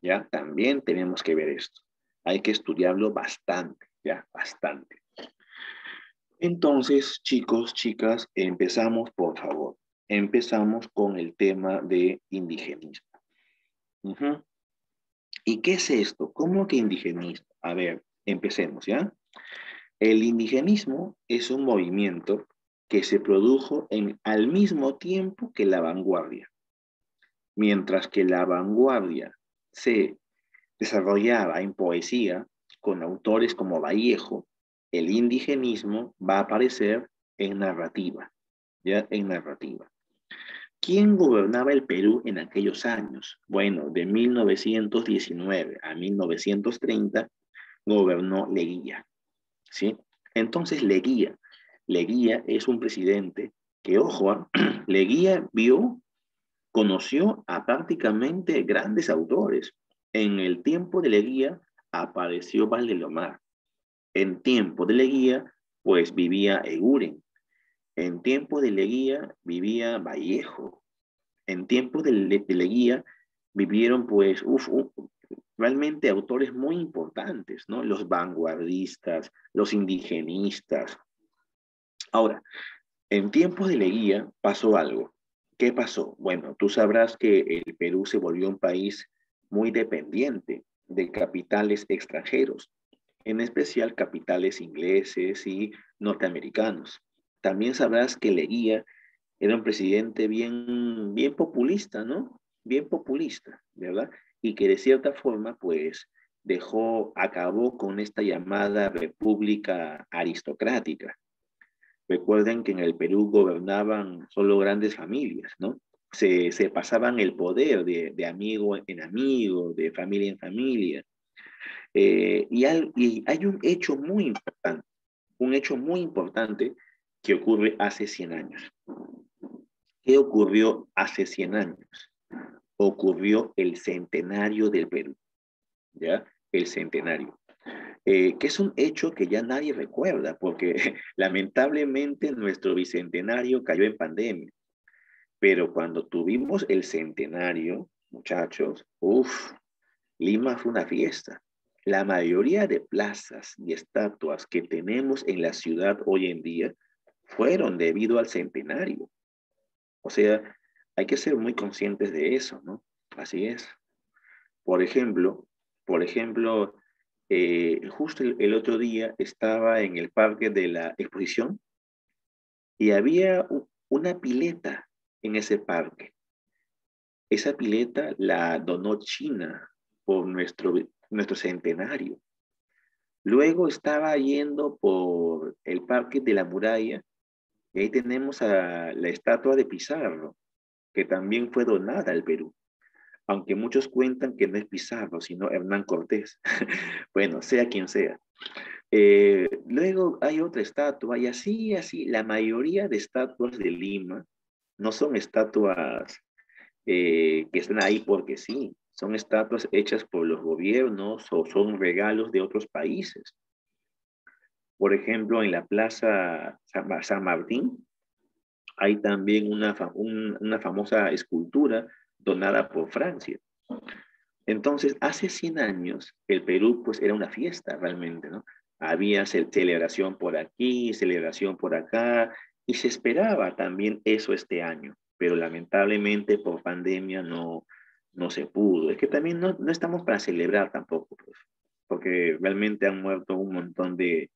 Speaker 1: ¿ya? También tenemos que ver esto. Hay que estudiarlo bastante, ¿ya? Bastante. Entonces, chicos, chicas, empezamos, por favor. Empezamos con el tema de indigenismo. Ujú. ¿Y qué es esto? ¿Cómo que indigenismo? A ver, empecemos, ¿ya? El indigenismo es un movimiento que se produjo al mismo tiempo que la vanguardia. Mientras que la vanguardia se desarrollaba en poesía con autores como Vallejo, el indigenismo va a aparecer en narrativa, ¿ya? En narrativa. ¿Quién gobernaba el Perú en aquellos años? Bueno, de 1919 a 1930 gobernó Leguía, ¿sí? Entonces Leguía es un presidente que, ojo, Leguía conoció a prácticamente grandes autores. En el tiempo de Leguía apareció Valdelomar. En tiempo de Leguía, pues vivía Eguren. En tiempo de Leguía vivía Vallejo. En tiempo de Leguía vivieron, pues, realmente autores muy importantes, ¿no? Los vanguardistas, los indigenistas. Ahora, en tiempos de Leguía pasó algo. ¿Qué pasó? Bueno, tú sabrás que el Perú se volvió un país muy dependiente de capitales extranjeros, en especial capitales ingleses y norteamericanos. También sabrás que Leguía era un presidente bien populista, ¿no? Bien populista, ¿verdad? Y que de cierta forma, pues, acabó con esta llamada república aristocrática. Recuerden que en el Perú gobernaban solo grandes familias, ¿no? Se pasaban el poder de amigo en amigo, de familia en familia. Y hay un hecho muy importante que ocurre hace 100 años. ¿Qué ocurrió hace 100 años? Ocurrió el centenario del Perú, ¿ya? El centenario. Que es un hecho que ya nadie recuerda, porque lamentablemente nuestro bicentenario cayó en pandemia. Pero cuando tuvimos el centenario, muchachos, Lima fue una fiesta. La mayoría de plazas y estatuas que tenemos en la ciudad hoy en día fueron debido al centenario. O sea, hay que ser muy conscientes de eso, ¿no? Así es. Por ejemplo, por ejemplo, justo el otro día estaba en el parque de la exposición y había una pileta. en ese parque. Esa pileta la donó China por nuestro centenario. Luego estaba yendo por el Parque de la Muralla y ahí tenemos a la estatua de Pizarro, que también fue donada al Perú, aunque muchos cuentan que no es Pizarro, sino Hernán Cortés. Bueno, sea quien sea. Luego hay otra estatua y así, la mayoría de estatuas de Lima no son estatuas que están ahí porque sí, son estatuas hechas por los gobiernos o son regalos de otros países. Por ejemplo, en la Plaza San Martín hay también una famosa escultura donada por Francia. Entonces, hace 100 años, el Perú pues era una fiesta realmente, ¿no? Había celebración por aquí, celebración por acá, y se esperaba también eso este año, pero lamentablemente por pandemia no se pudo. Es que también no estamos para celebrar tampoco, pues, porque realmente han muerto un montón de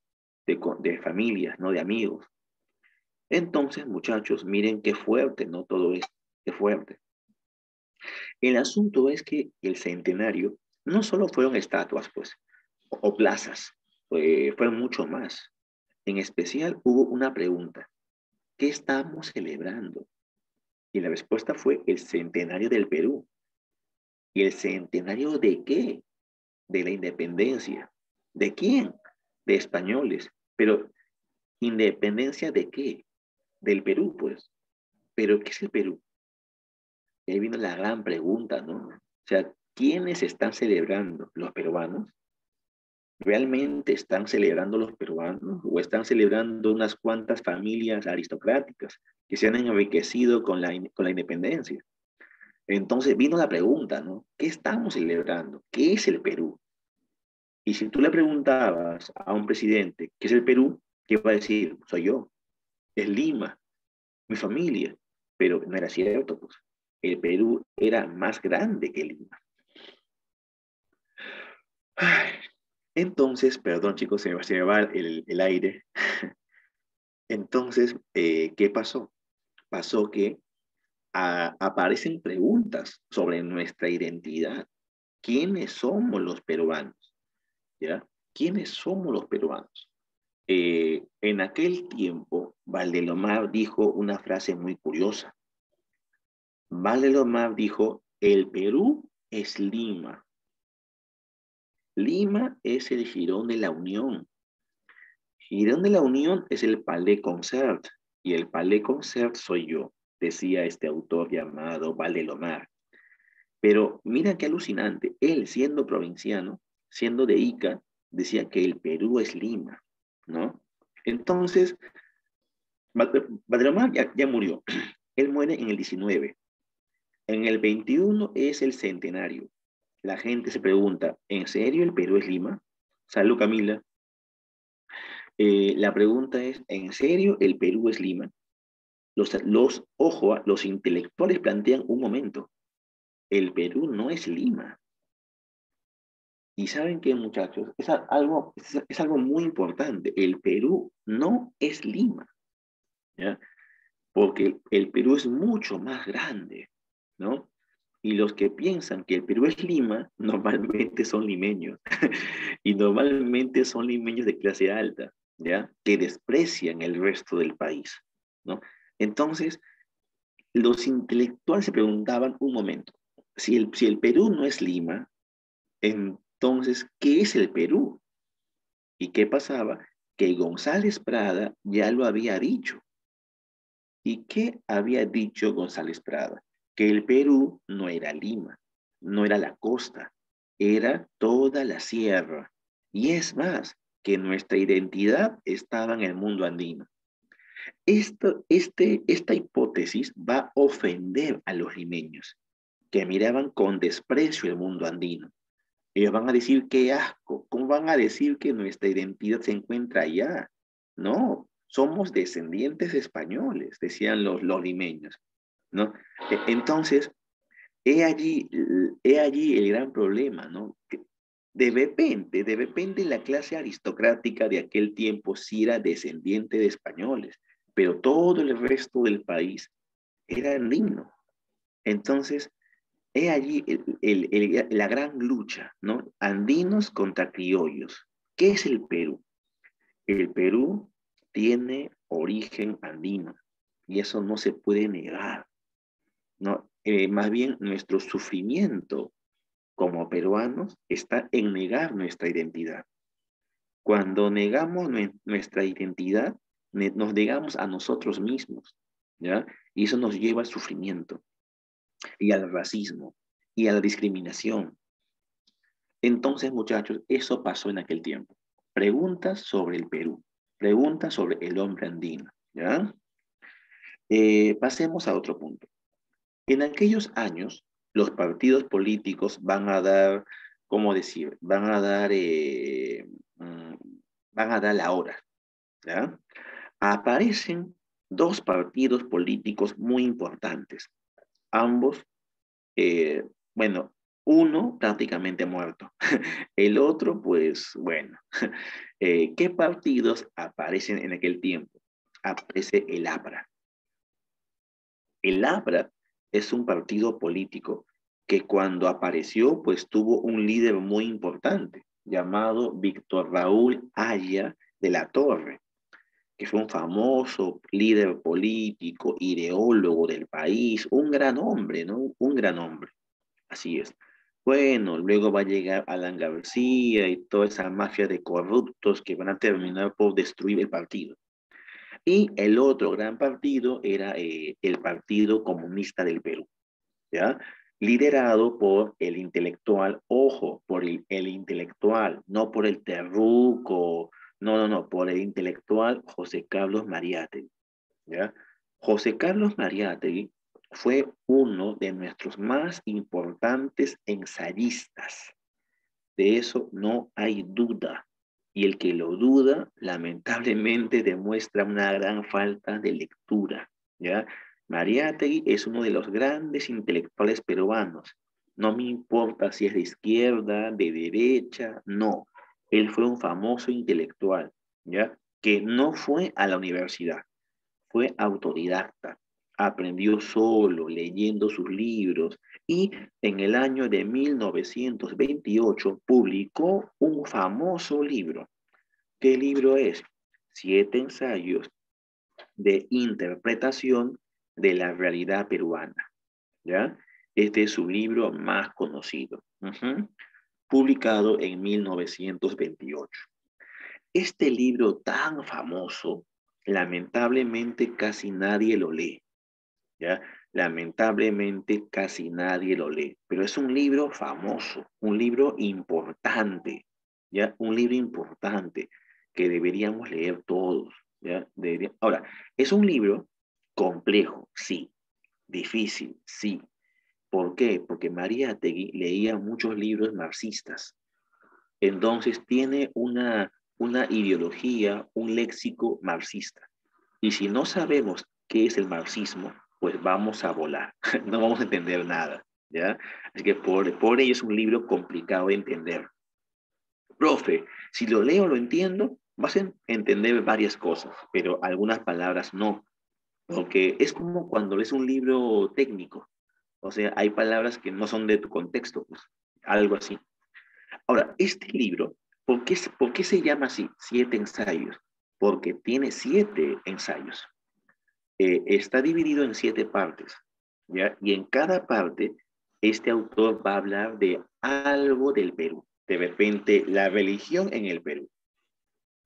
Speaker 1: familias, ¿no? De amigos. Entonces, muchachos, miren qué fuerte, ¿no? Todo esto, qué fuerte. El asunto es que el centenario no solo fueron estatuas, pues, o plazas, fueron mucho más. En especial hubo una pregunta: ¿qué estamos celebrando? Y la respuesta fue el centenario del Perú. ¿Y el centenario de qué? De la independencia. ¿De quién? De españoles. Pero, ¿independencia de qué? Del Perú, pues. ¿Pero qué es el Perú? Y ahí vino la gran pregunta, ¿no? O sea, ¿quiénes están celebrando? ¿Los peruanos? ¿Realmente están celebrando los peruanos o están celebrando unas cuantas familias aristocráticas que se han enriquecido con la independencia? Entonces vino la pregunta, ¿no? ¿Qué estamos celebrando? ¿Qué es el Perú? Y si tú le preguntabas a un presidente qué es el Perú, ¿qué va a decir? Soy yo, es Lima, mi familia. Pero no era cierto, pues. El Perú era más grande que Lima. Ay, entonces, perdón chicos, se me va el aire. Entonces, ¿qué pasó? Pasó que aparecen preguntas sobre nuestra identidad. ¿Quiénes somos los peruanos? ¿Ya? ¿Quiénes somos los peruanos? En aquel tiempo, Valdelomar dijo una frase muy curiosa. Valdelomar dijo: el Perú es Lima. Lima es el jirón de la Unión. Girón de la Unión es el Palais Concert y el Palais Concert soy yo, decía este autor llamado Valdelomar. Pero mira qué alucinante, él siendo provinciano, siendo de Ica, decía que el Perú es Lima, ¿no? Entonces, Valdelomar ya murió, él muere en el 19, en el 21 es el centenario. La gente se pregunta, ¿en serio el Perú es Lima? Salud, Camila. La pregunta es, ¿en serio el Perú es Lima? Ojo, los intelectuales plantean un momento. El Perú no es Lima. Y saben qué, muchachos, es algo muy importante. El Perú no es Lima, ¿ya? Porque el Perú es mucho más grande, ¿no? Y los que piensan que el Perú es Lima, normalmente son limeños. Y normalmente son limeños de clase alta, ¿ya? Que desprecian el resto del país, ¿no? Entonces, los intelectuales se preguntaban un momento, si el Perú no es Lima, entonces, ¿qué es el Perú? ¿Y qué pasaba? Que González Prada ya lo había dicho. ¿Y qué había dicho González Prada? Que el Perú no era Lima, no era la costa, era toda la sierra. Y es más, que nuestra identidad estaba en el mundo andino. Esta hipótesis va a ofender a los limeños, que miraban con desprecio el mundo andino. Ellos van a decir, qué asco, ¿cómo van a decir que nuestra identidad se encuentra allá? No, somos descendientes españoles, decían los limeños, ¿no? Entonces, he allí el gran problema, ¿no? Que de repente la clase aristocrática de aquel tiempo sí era descendiente de españoles, pero todo el resto del país era andino. Entonces, he allí la gran lucha, ¿no? Andinos contra criollos. ¿Qué es el Perú? El Perú tiene origen andino y eso no se puede negar, ¿no? Más bien nuestro sufrimiento como peruanos está en negar nuestra identidad. Cuando negamos nuestra identidad, nos negamos a nosotros mismos, ¿ya? Y eso nos lleva al sufrimiento y al racismo y a la discriminación. Entonces, muchachos, eso pasó en aquel tiempo. Preguntas sobre el Perú, preguntas sobre el hombre andino, ¿ya? Pasemos a otro punto. En aquellos años, los partidos políticos van a dar, ¿cómo decir? Mm, van a dar la hora, ¿ya? Aparecen dos partidos políticos muy importantes, ambos, eh, bueno, uno prácticamente muerto, el otro, pues, bueno, ¿qué partidos aparecen en aquel tiempo? Aparece el APRA. El APRA es un partido político que cuando apareció, pues tuvo un líder muy importante llamado Víctor Raúl Haya de la Torre, que fue un famoso líder político, ideólogo del país, un gran hombre, ¿no? Un gran hombre, así es. Bueno, luego va a llegar Alan García y toda esa mafia de corruptos que van a terminar por destruir el partido. Y el otro gran partido era el Partido Comunista del Perú, ¿ya? Liderado por el intelectual, ojo, por el intelectual, no por el terruco, no, por el intelectual José Carlos Mariátegui, ¿ya? José Carlos Mariátegui fue uno de nuestros más importantes ensayistas. De eso no hay duda. Y el que lo duda, lamentablemente, demuestra una gran falta de lectura, ¿ya? Mariátegui es uno de los grandes intelectuales peruanos. No me importa si es de izquierda, de derecha, no. Él fue un famoso intelectual, ¿ya? Que no fue a la universidad, fue autodidacta, aprendió solo, leyendo sus libros y en el año de 1928 publicó un famoso libro. ¿Qué libro es? 7 ensayos de interpretación de la realidad peruana, ¿ya? Este es su libro más conocido, publicado en 1928. Este libro tan famoso, lamentablemente casi nadie lo lee, ¿ya? Lamentablemente casi nadie lo lee, pero es un libro famoso, un libro importante, ¿ya? Un libro importante que deberíamos leer todos, ¿ya? Ahora, es un libro complejo, sí, difícil, sí. ¿Por qué? Porque Mariátegui leía muchos libros marxistas. Entonces tiene una ideología, un léxico marxista. Y si no sabemos qué es el marxismo, pues vamos a volar, no vamos a entender nada, ¿ya? Así que por ello es un libro complicado de entender. Profe, si lo leo, lo entiendo, vas a entender varias cosas, pero algunas palabras no, porque es como cuando lees un libro técnico, o sea, hay palabras que no son de tu contexto, pues, algo así. Ahora, este libro, por qué se llama así? 7 ensayos. Porque tiene 7 ensayos. Está dividido en 7 partes, ¿ya? Y en cada parte, este autor va a hablar de algo del Perú. De repente, la religión en el Perú.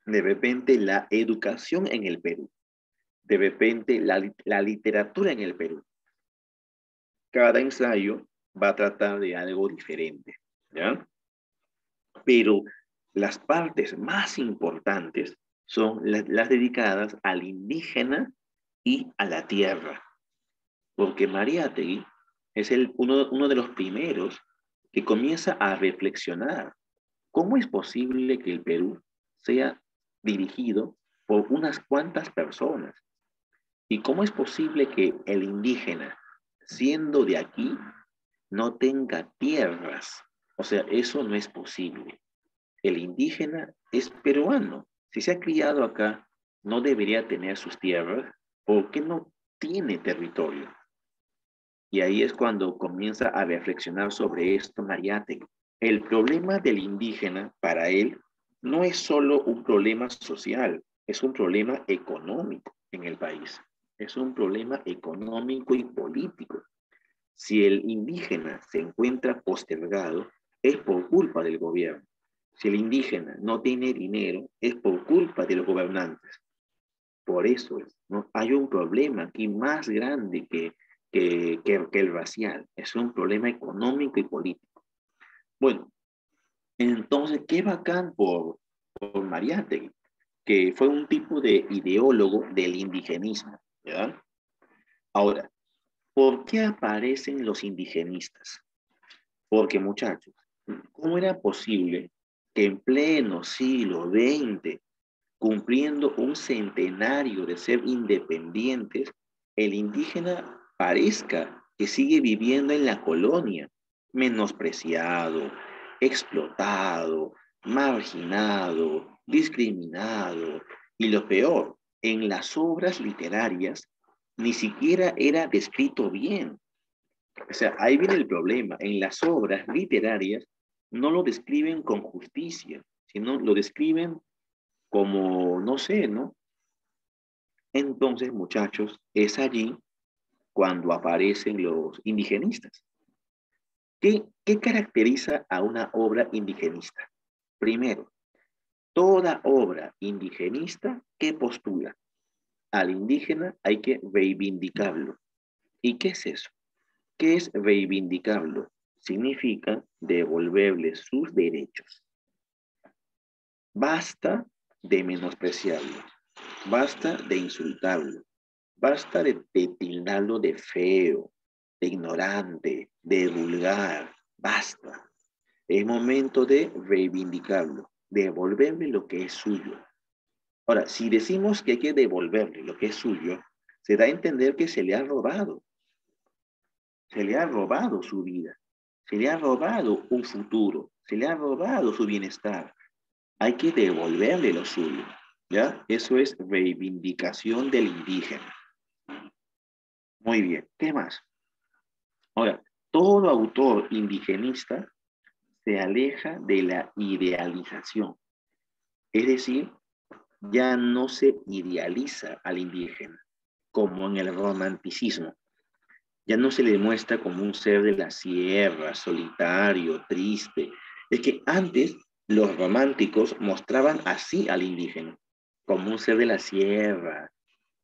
Speaker 1: De repente, la educación en el Perú. De repente, la literatura en el Perú. Cada ensayo va a tratar de algo diferente, ¿ya? Pero las partes más importantes son las dedicadas al indígena y a la tierra, porque Mariátegui es uno de los primeros que comienza a reflexionar cómo es posible que el Perú sea dirigido por unas cuantas personas y cómo es posible que el indígena, siendo de aquí, no tenga tierras. O sea, eso no es posible. El indígena es peruano. Si se ha criado acá, no debería tener sus tierras. ¿Por qué no tiene territorio? Y ahí es cuando comienza a reflexionar sobre esto Mariátegui. El problema del indígena para él no es solo un problema social, es un problema económico en el país. Es un problema económico y político. Si el indígena se encuentra postergado, es por culpa del gobierno. Si el indígena no tiene dinero, es por culpa de los gobernantes. Por eso ¿no? Hay un problema aquí más grande que el racial. Es un problema económico y político. Bueno, entonces, qué bacán por Mariátegui, que fue un tipo de ideólogo del indigenismo, ¿ya? Ahora, ¿por qué aparecen los indigenistas? Porque, muchachos, ¿cómo era posible que en pleno siglo XX, cumpliendo un centenario de ser independientes, el indígena parezca que sigue viviendo en la colonia, menospreciado, explotado, marginado, discriminado, y lo peor, en las obras literarias ni siquiera era descrito bien? O sea, ahí viene el problema. En las obras literarias no lo describen con justicia, sino lo describen como, no sé, ¿no? Entonces, muchachos, es allí cuando aparecen los indigenistas. ¿Qué caracteriza a una obra indigenista? Primero, toda obra indigenista que postula al indígena hay que reivindicarlo. ¿Y qué es eso? ¿Qué es reivindicarlo? Significa devolverle sus derechos. Basta de menospreciarlo, basta de insultarlo, basta de tildarlo de feo, de ignorante, de vulgar, basta. Es momento de reivindicarlo, devolverle lo que es suyo. Ahora, si decimos que hay que devolverle lo que es suyo, se da a entender que se le ha robado. Se le ha robado su vida, se le ha robado un futuro, se le ha robado su bienestar. Hay que devolverle lo suyo, ¿ya? Eso es reivindicación del indígena. Muy bien, ¿qué más? Ahora, todo autor indigenista se aleja de la idealización. Es decir, ya no se idealiza al indígena, como en el romanticismo. Ya no se le muestra como un ser de la sierra, solitario, triste. Es que antes los románticos mostraban así al indígena, como un ser de la sierra,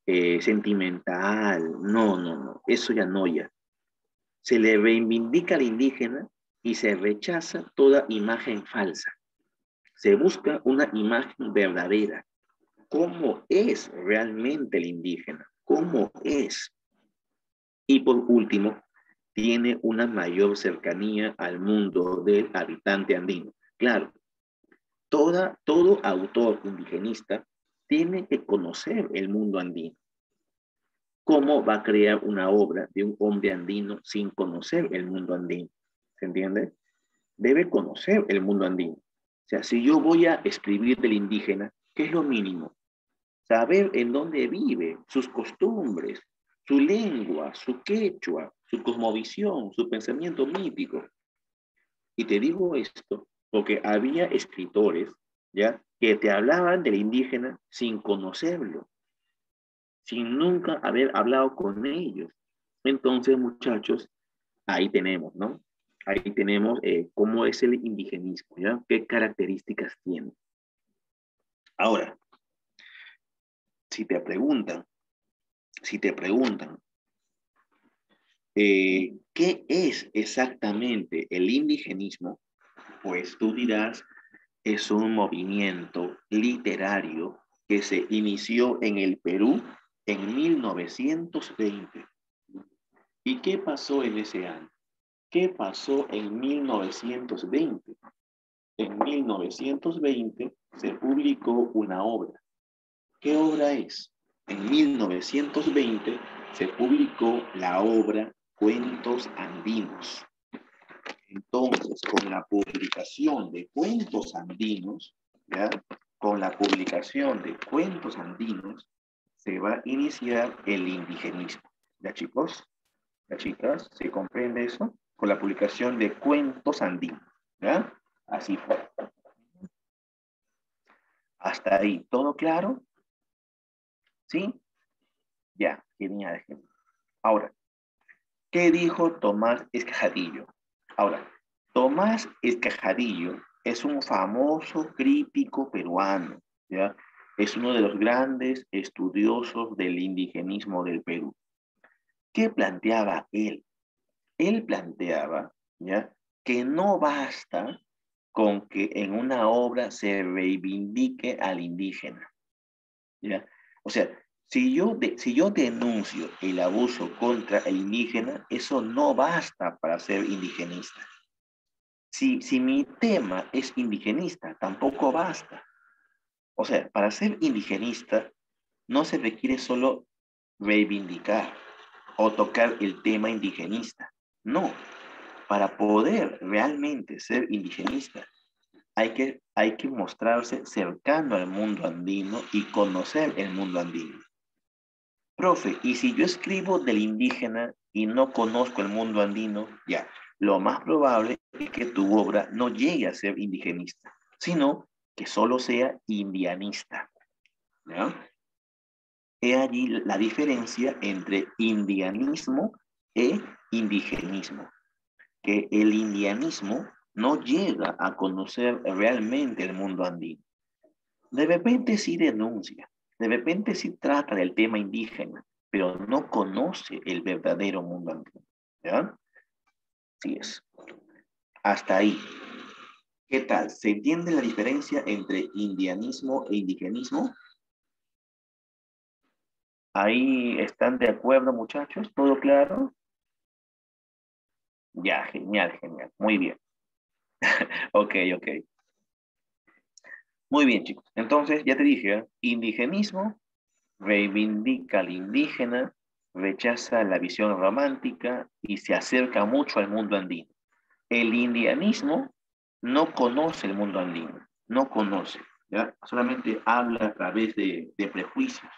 Speaker 1: sentimental. No, no, no, eso ya no ya. Se le reivindica al indígena y se rechaza toda imagen falsa. Se busca una imagen verdadera. ¿Cómo es realmente el indígena? ¿Cómo es? Y por último, tiene una mayor cercanía al mundo del habitante andino. Claro, todo autor indigenista tiene que conocer el mundo andino. ¿Cómo va a crear una obra de un hombre andino sin conocer el mundo andino? ¿Se entiende? Debe conocer el mundo andino. O sea, si yo voy a escribir del indígena, ¿qué es lo mínimo? Saber en dónde vive, sus costumbres, su lengua, su quechua, su cosmovisión, su pensamiento mítico. Y te digo esto porque había escritores, ¿ya?, que te hablaban del indígena sin conocerlo, sin nunca haber hablado con ellos. Entonces, muchachos, ahí tenemos, ¿no? Ahí tenemos cómo es el indigenismo, ¿ya? ¿Qué características tiene? Ahora, si te preguntan, ¿qué es exactamente el indigenismo? Pues tú dirás, es un movimiento literario que se inició en el Perú en 1920. ¿Y qué pasó en ese año? ¿Qué pasó en 1920? En 1920 se publicó una obra. ¿Qué obra es? En 1920 se publicó la obra Cuentos Andinos. Entonces, con la publicación de Cuentos Andinos, ¿ya? Con la publicación de Cuentos Andinos, se va a iniciar el indigenismo. ¿Ya, chicos? Las chicas, ¿se comprende eso? Con la publicación de Cuentos Andinos, ¿ya? Así fue. Hasta ahí, ¿todo claro? ¿Sí? Ya, genial, genial. Ahora, ¿qué dijo Tomás Escajadillo? Ahora, Tomás Escajadillo es un famoso crítico peruano, ¿ya? Es uno de los grandes estudiosos del indigenismo del Perú. ¿Qué planteaba él? Él planteaba, ¿ya?, que no basta con que en una obra se reivindique al indígena, ¿ya? O sea, si yo denuncio el abuso contra el indígena, eso no basta para ser indigenista. Si mi tema es indigenista, tampoco basta. O sea, para ser indigenista no se requiere solo reivindicar o tocar el tema indigenista. No, para poder realmente ser indigenista hay que mostrarse cercano al mundo andino y conocer el mundo andino. Profe, y si yo escribo del indígena y no conozco el mundo andino, ya, lo más probable es que tu obra no llegue a ser indigenista, sino que solo sea indianista. ¿Ya? He allí la diferencia entre indianismo e indigenismo, que el indianismo no llega a conocer realmente el mundo andino. De repente sí denuncia, de repente sí trata del tema indígena, pero no conoce el verdadero mundo andino. ¿Ya? Sí es. Hasta ahí. ¿Qué tal? ¿Se entiende la diferencia entre indianismo e indigenismo? ¿Ahí están de acuerdo, muchachos? ¿Todo claro? Ya, genial, genial. Muy bien. Ok, ok. Muy bien, chicos. Entonces, ya te dije, ¿eh? Indigenismo reivindica al indígena, rechaza la visión romántica y se acerca mucho al mundo andino. El indianismo no conoce el mundo andino, no conoce, ¿ya? Solamente habla a través de prejuicios,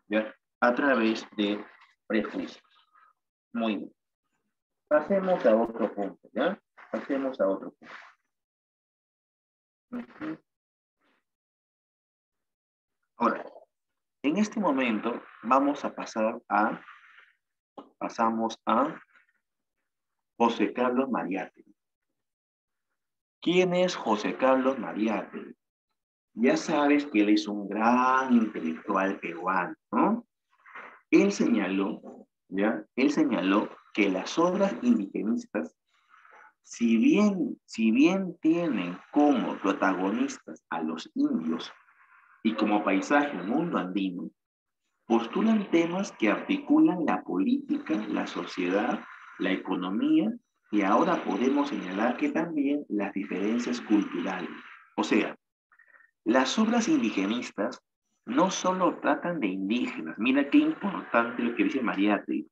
Speaker 1: ¿ya? A través de prejuicios. Muy bien. Pasemos a otro punto, ¿ya? Pasemos a otro punto. Ujú. Ahora, en este momento vamos a pasamos a José Carlos Mariátegui. ¿Quién es José Carlos Mariátegui? Ya sabes que él es un gran intelectual peruano, ¿no? Él señaló, ¿ya? Él señaló que las obras indigenistas, si bien tienen como protagonistas a los indios y como paisaje el mundo andino, postulan temas que articulan la política, la sociedad, la economía y ahora podemos señalar que también las diferencias culturales. O sea, las obras indigenistas no solo tratan de indígenas, mira qué importante lo que dice Mariátegui.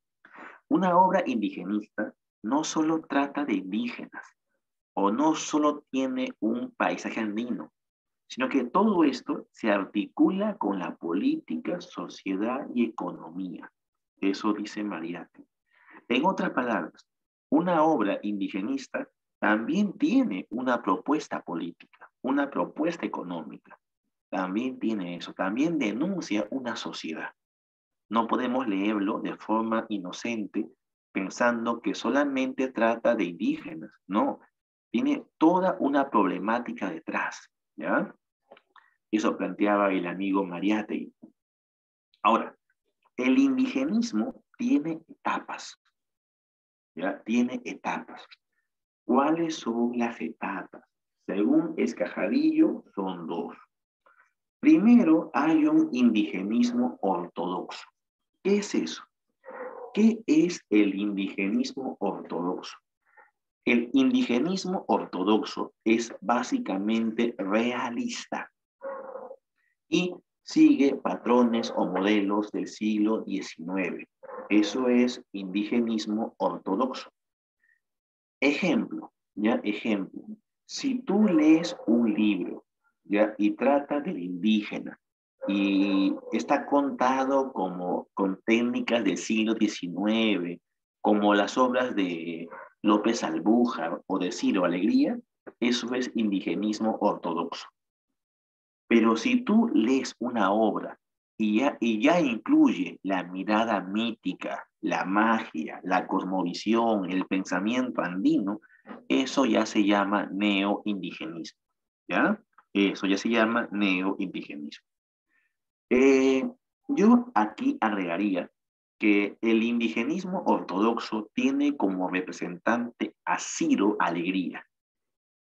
Speaker 1: Una obra indigenista no solo trata de indígenas o no solo tiene un paisaje andino, sino que todo esto se articula con la política, sociedad y economía. Eso dice Mariátegui. En otras palabras, una obra indigenista también tiene una propuesta política, una propuesta económica. También tiene eso, también denuncia una sociedad. No podemos leerlo de forma inocente pensando que solamente trata de indígenas. No, tiene toda una problemática detrás, ¿ya? Eso planteaba el amigo Mariátegui. Ahora, el indigenismo tiene etapas, ¿ya? Tiene etapas. ¿Cuáles son las etapas? Según Escajadillo, son dos. Primero, hay un indigenismo ortodoxo. ¿Qué es eso? ¿Qué es el indigenismo ortodoxo? El indigenismo ortodoxo es básicamente realista y sigue patrones o modelos del siglo XIX. Eso es indigenismo ortodoxo. Ejemplo, ¿ya? Ejemplo. Si tú lees un libro, ¿ya? Y trata del indígena y está contado como con técnicas del siglo XIX, como las obras de López Albújar o de Ciro Alegría, eso es indigenismo ortodoxo. Pero si tú lees una obra y ya incluye la mirada mítica, la magia, la cosmovisión, el pensamiento andino, eso ya se llama neoindigenismo, ¿ya? Eso ya se llama neoindigenismo. Eh, yo aquí agregaría que el indigenismo ortodoxo tiene como representante a Ciro Alegría,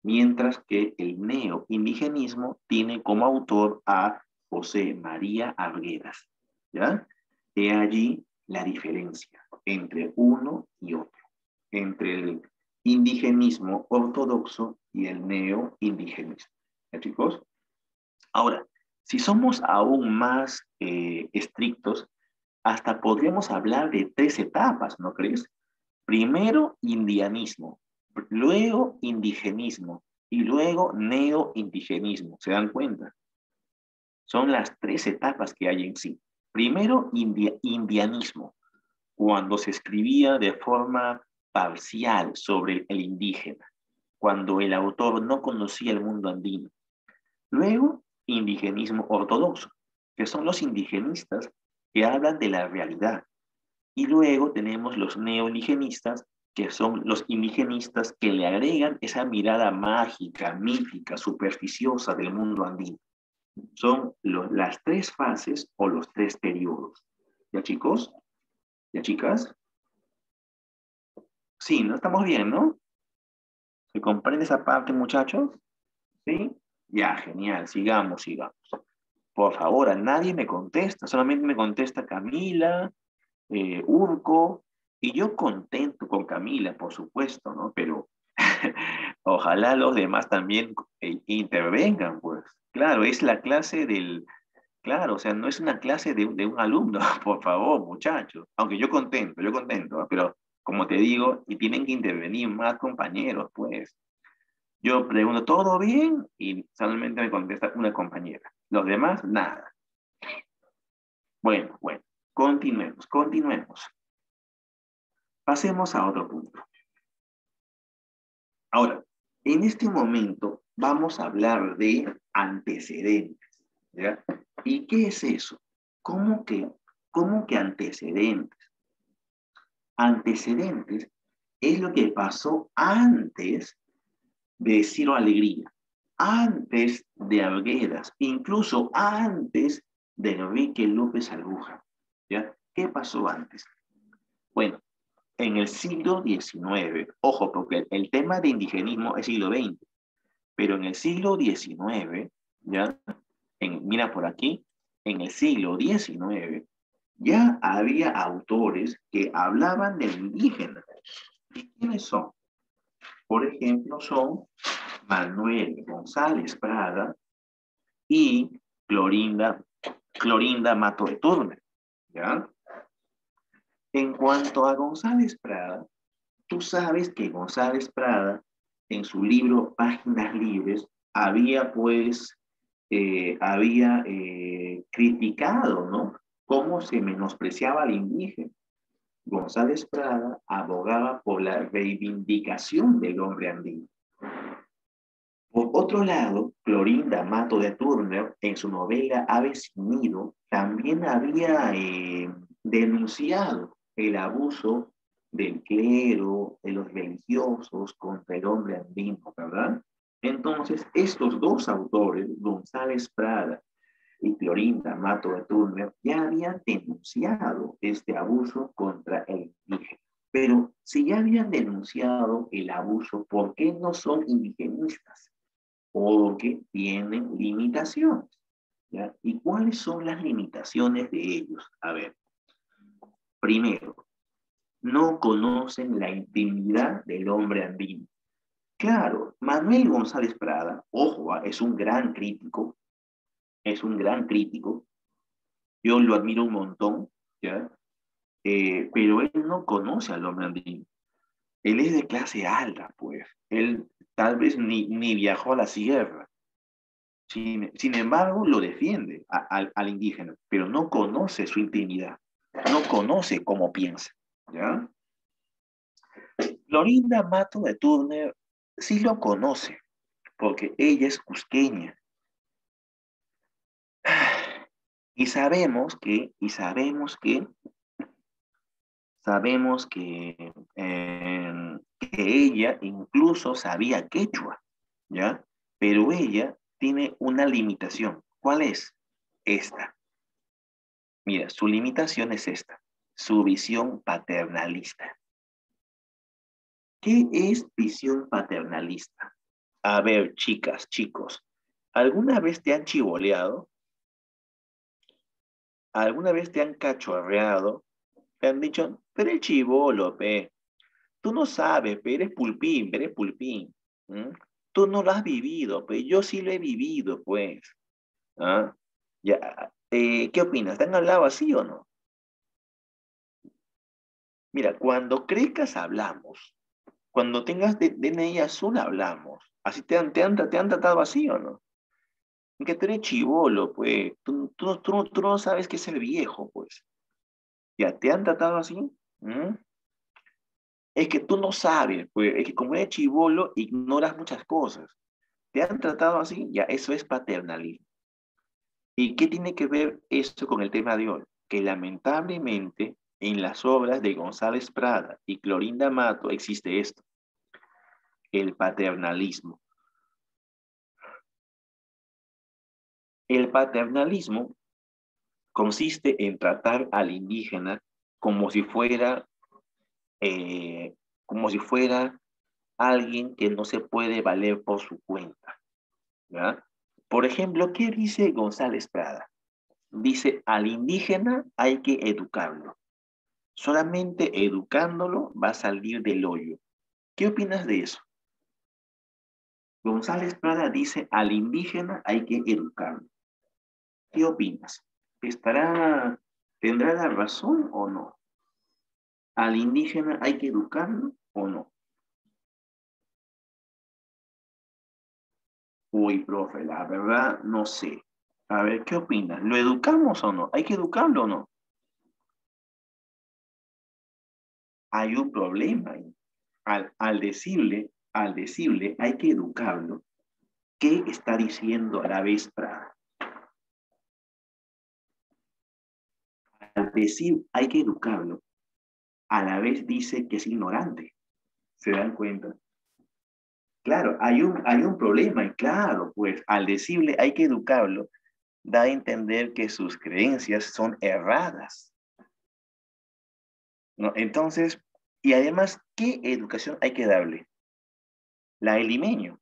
Speaker 1: mientras que el neoindigenismo tiene como autor a José María Arguedas, ¿ya? He allí la diferencia entre uno y otro, entre el indigenismo ortodoxo y el neoindigenismo. ¿Ya, chicos? Ahora, si somos aún más estrictos, hasta podríamos hablar de tres etapas, ¿no crees? Primero, indianismo, luego indigenismo y luego neoindigenismo. ¿Se dan cuenta? Son las tres etapas que hay en sí. Primero, indianismo, cuando se escribía de forma parcial sobre el indígena, cuando el autor no conocía el mundo andino. Luego, indigenismo ortodoxo, que son los indigenistas que hablan de la realidad. Y luego tenemos los neoindigenistas, que son los indigenistas que le agregan esa mirada mágica, mítica, supersticiosa del mundo andino. Son las tres fases o los tres periodos. ¿Ya, chicos? ¿Ya, chicas? Sí, ¿no? Estamos bien, ¿no? ¿Se comprende esa parte, muchachos? ¿Sí? Ya, genial. Sigamos, sigamos. Por favor, a nadie me contesta, solamente me contesta Camila, Urco, y yo contento con Camila, por supuesto, ¿no? Pero ojalá los demás también intervengan, pues. Claro, es la clase del, claro, o sea, no es una clase de un alumno, por favor, muchachos. Aunque yo contento, ¿no? Pero como te digo, y tienen que intervenir más compañeros, pues. Yo pregunto, ¿todo bien? Y solamente me contesta una compañera. Los demás, nada. Bueno, bueno, continuemos, continuemos. Pasemos a otro punto. Ahora, en este momento vamos a hablar de antecedentes, ¿ya? ¿Y qué es eso? ¿Cómo que antecedentes? Antecedentes es lo que pasó antes de Ciro Alegría, antes de Arguedas, incluso antes de Enrique López Albújar, ¿ya? ¿Qué pasó antes? Bueno, en el siglo XIX, ojo, porque el tema de indigenismo es siglo XX, pero en el siglo XIX, ¿ya? Mira por aquí, en el siglo XIX ya había autores que hablaban del indígena. ¿Y quiénes son? Por ejemplo, son Manuel González Prada y Clorinda Mato de Turner, ¿ya? En cuanto a González Prada, tú sabes que González Prada, en su libro Páginas Libres, había pues, criticado, ¿no? Cómo se menospreciaba al indígena. González Prada abogaba por la reivindicación del hombre andino. Por otro lado, Clorinda Mato de Turner, en su novela Ave sin nido, también había denunciado el abuso del clero, de los religiosos contra el hombre andino, ¿verdad? Entonces, estos dos autores, González Prada y Clorinda Mato de Turner, ya habían denunciado este abuso contra el indígena. Pero si ya habían denunciado el abuso, ¿por qué no son indigenistas? Porque tienen limitaciones, ¿ya? ¿Y cuáles son las limitaciones de ellos? A ver, primero, no conocen la intimidad del hombre andino. Claro, Manuel González Prada, ojo, es un gran crítico, es un gran crítico, yo lo admiro un montón, ¿ya? Pero él no conoce al hombre andino. Él es de clase alta, pues. Él tal vez ni viajó a la sierra. Sin embargo, lo defiende al indígena, pero no conoce su intimidad, no conoce cómo piensa, ¿ya? Florinda Mato de Turner sí lo conoce, porque ella es cusqueña. Y sabemos que ella incluso sabía quechua, ¿ya? Pero ella tiene una limitación. ¿Cuál es? Esta. Mira, su limitación es esta, su visión paternalista. ¿Qué es visión paternalista? A ver, chicas, chicos, ¿alguna vez te han chivoleado? ¿Alguna vez te han cachorreado? Te han dicho, pero eres chivolo, pe. Tú no sabes, pe, eres pulpín, pe, eres pulpín. ¿Mm? Tú no lo has vivido, pe. Yo sí lo he vivido, pues. ¿Ah? Ya, ¿qué opinas? ¿Te han hablado así o no? Mira, cuando crezcas hablamos. Cuando tengas DNI azul hablamos. Así te han tratado así o no. Que tú eres chivolo, pues. Tú no sabes qué es el viejo, pues. ¿Ya te han tratado así? ¿Mm? Es que tú no sabes, pues. Es que como eres chivolo, ignoras muchas cosas. ¿Te han tratado así? Ya, eso es paternalismo. ¿Y qué tiene que ver esto con el tema de hoy? Que lamentablemente en las obras de González Prada y Clorinda Mato existe esto, el paternalismo. El paternalismo consiste en tratar al indígena como si fuera, eh, como si fuera alguien que no se puede valer por su cuenta, ¿verdad? Por ejemplo, ¿qué dice González Prada? Dice, al indígena hay que educarlo. Solamente educándolo va a salir del hoyo. ¿Qué opinas de eso? González Prada dice, al indígena hay que educarlo. ¿Qué opinas? ¿Tendrá la razón o no? ¿Al indígena hay que educarlo o no? Uy, profe, la verdad no sé. A ver, ¿qué opinas? ¿Lo educamos o no? ¿Hay que educarlo o no? Hay un problema ahí. Al decirle hay que educarlo, ¿qué está diciendo a la vez Prada? Al decir hay que educarlo, a la vez dice que es ignorante. ¿Se dan cuenta? Claro, hay un problema y claro, pues al decirle hay que educarlo, da a entender que sus creencias son erradas, ¿no? Entonces, y además, ¿qué educación hay que darle? La del limeño.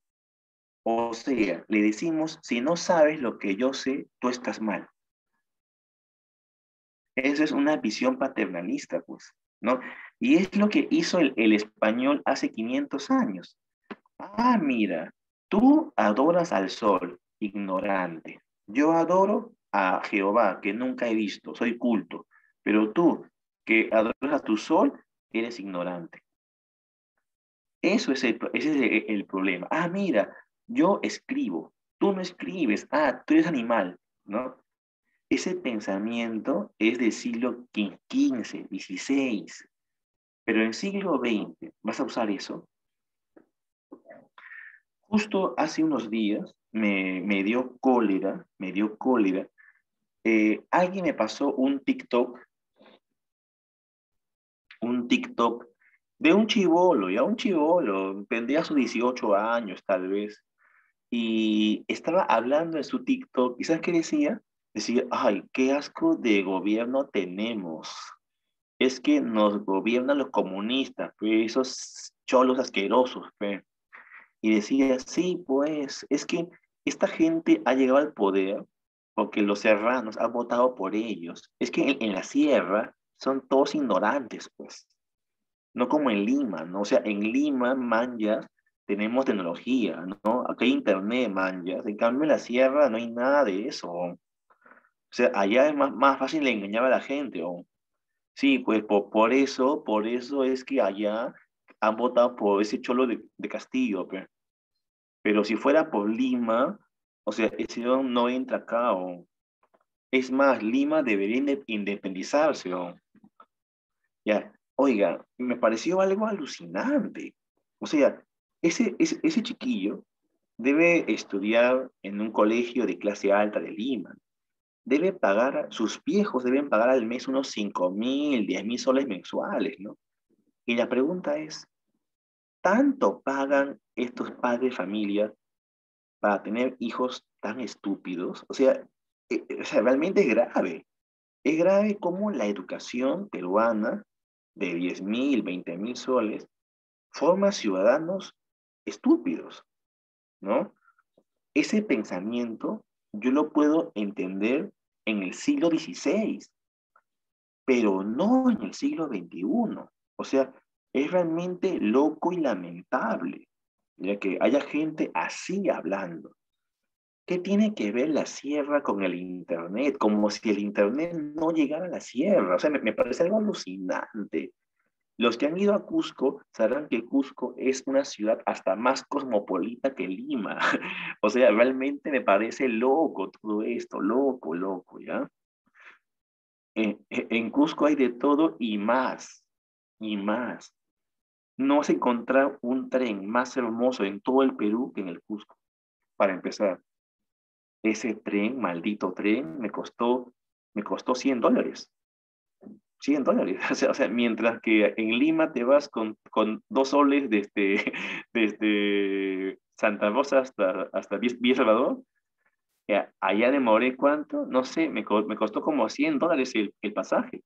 Speaker 1: O sea, le decimos, si no sabes lo que yo sé, tú estás mal. Eso es una visión paternalista, pues, ¿no? Y es lo que hizo el español hace 500 años. Ah, mira, tú adoras al sol, ignorante. Yo adoro a Jehová, que nunca he visto, soy culto. Pero tú, que adoras a tu sol, eres ignorante. Ese es el problema. Ah, mira, yo escribo, tú no escribes. Ah, tú eres animal, ¿no? Ese pensamiento es del siglo XV, XVI. Pero en el siglo XX, ¿vas a usar eso? Justo hace unos días me dio cólera, me dio cólera. Alguien me pasó un TikTok de un chivolo, ya un chivolo, tendría sus 18 años tal vez, y estaba hablando en su TikTok, ¿y sabes qué decía? Decía, ay, qué asco de gobierno tenemos. Es que nos gobiernan los comunistas, pues, esos cholos asquerosos, pues. Y decía, sí, pues, es que esta gente ha llegado al poder porque los serranos han votado por ellos. Es que en la sierra son todos ignorantes, pues. No como en Lima, ¿no? O sea, en Lima, manjas, tenemos tecnología, ¿no? Acá hay internet, manjas. En cambio, en la sierra no hay nada de eso. O sea, allá es más fácil engañar a la gente. Sí, pues por eso es que allá han votado por ese cholo de Castillo, pues. Pero si fuera por Lima, o sea, ese no entra acá. Es más, Lima debería independizarse. Ya. Oiga, me pareció algo alucinante. O sea, ese chiquillo debe estudiar en un colegio de clase alta de Lima. Debe pagar, sus viejos deben pagar al mes unos 5.000, 10.000 soles mensuales, ¿no? Y la pregunta es, ¿tanto pagan estos padres de familia para tener hijos tan estúpidos? O sea, realmente es grave. Es grave cómo la educación peruana de 10.000, 20.000 soles forma ciudadanos estúpidos, ¿no? Ese pensamiento yo lo puedo entender en el siglo XVI, pero no en el siglo XXI. O sea, es realmente loco y lamentable, ya que haya gente así hablando. ¿Qué tiene que ver la sierra con el Internet? Como si el Internet no llegara a la sierra. O sea, me parece algo alucinante. Los que han ido a Cusco sabrán que Cusco es una ciudad hasta más cosmopolita que Lima. O sea, realmente me parece loco todo esto, loco, loco, ¿ya? En Cusco hay de todo y más, y más. No vas a encontrar un tren más hermoso en todo el Perú que en el Cusco, para empezar. Ese tren, maldito tren, me costó $100. $100. O sea, mientras que en Lima te vas con 2 soles desde, desde Santa Rosa hasta Villa Salvador, allá demoré cuánto, no sé, me costó como $100 el pasaje.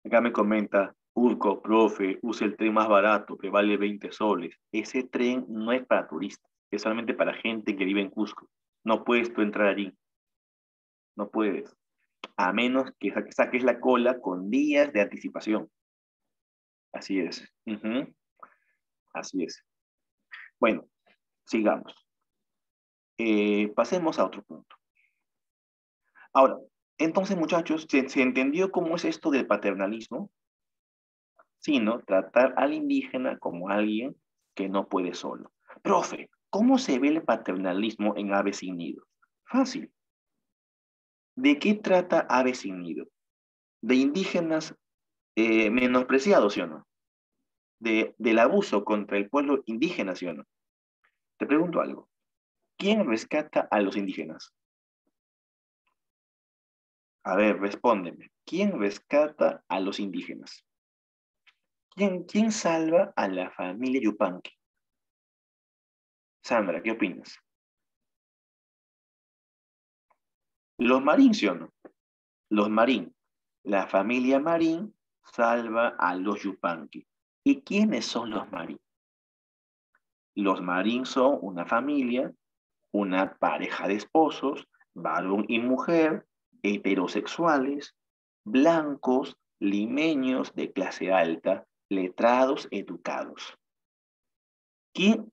Speaker 1: Acá me comenta, Urco, profe, use el tren más barato que vale 20 soles. Ese tren no es para turistas, es solamente para gente que vive en Cusco. No puedes tú entrar allí, no puedes, a menos que saques la cola con días de anticipación. Así es. Ujú. Así es. Bueno, sigamos. Pasemos a otro punto. Ahora, entonces, muchachos, ¿se entendió cómo es esto del paternalismo? Sino tratar al indígena como alguien que no puede solo. Profe, ¿cómo se ve el paternalismo en Aves sin nido? Fácil. ¿De qué trata Aves sin nido? De indígenas menospreciados, ¿sí o no? Del abuso contra el pueblo indígena, ¿sí o no? Te pregunto algo. ¿Quién rescata a los indígenas? A ver, respóndeme. ¿Quién rescata a los indígenas? ¿Quién salva a la familia Yupanqui? Sandra, ¿qué opinas? Los Marín, ¿sí o no? Los Marín. La familia Marín salva a los Yupanqui. ¿Y quiénes son los Marín? Los Marín son una familia, una pareja de esposos, varón y mujer, heterosexuales, blancos, limeños de clase alta, letrados, educados.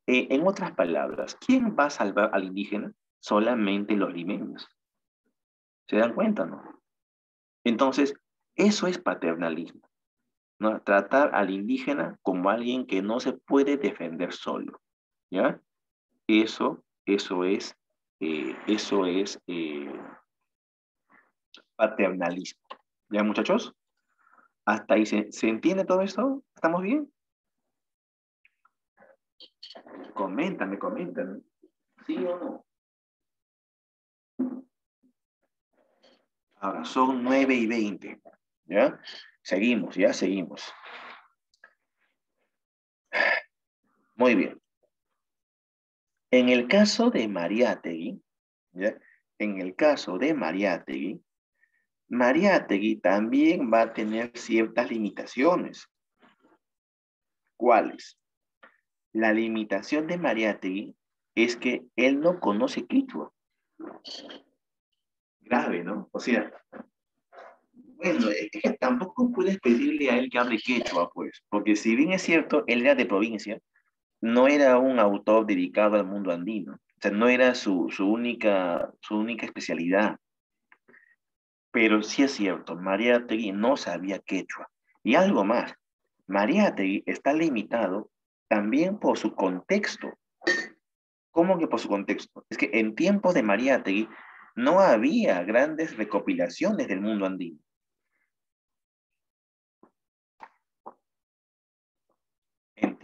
Speaker 1: En otras palabras, ¿quién va a salvar al indígena? Solamente los limeños. ¿Se dan cuenta, no? Entonces, eso es paternalismo, ¿no? Tratar al indígena como alguien que no se puede defender solo, ¿ya? Eso es paternalismo. ¿Ya, muchachos? ¿Hasta ahí se entiende todo esto? ¿Estamos bien? Coméntame. ¿Sí o no? Ahora, son 9:20, ¿ya? Seguimos, ya, seguimos. Muy bien. En el caso de Mariátegui, ¿ya? En el caso de Mariátegui también va a tener ciertas limitaciones. ¿Cuáles? La limitación de Mariátegui es que él no conoce quechua. Grave, ¿no? O sea, bueno, es que tampoco puedes pedirle a él que hable quechua, pues, porque si bien es cierto, él era de provincia, no era un autor dedicado al mundo andino. O sea, no era su única especialidad. Pero sí es cierto, Mariátegui no sabía quechua. Y algo más, Mariátegui está limitado también por su contexto. ¿Cómo que por su contexto? Es que en tiempos de Mariátegui no había grandes recopilaciones del mundo andino.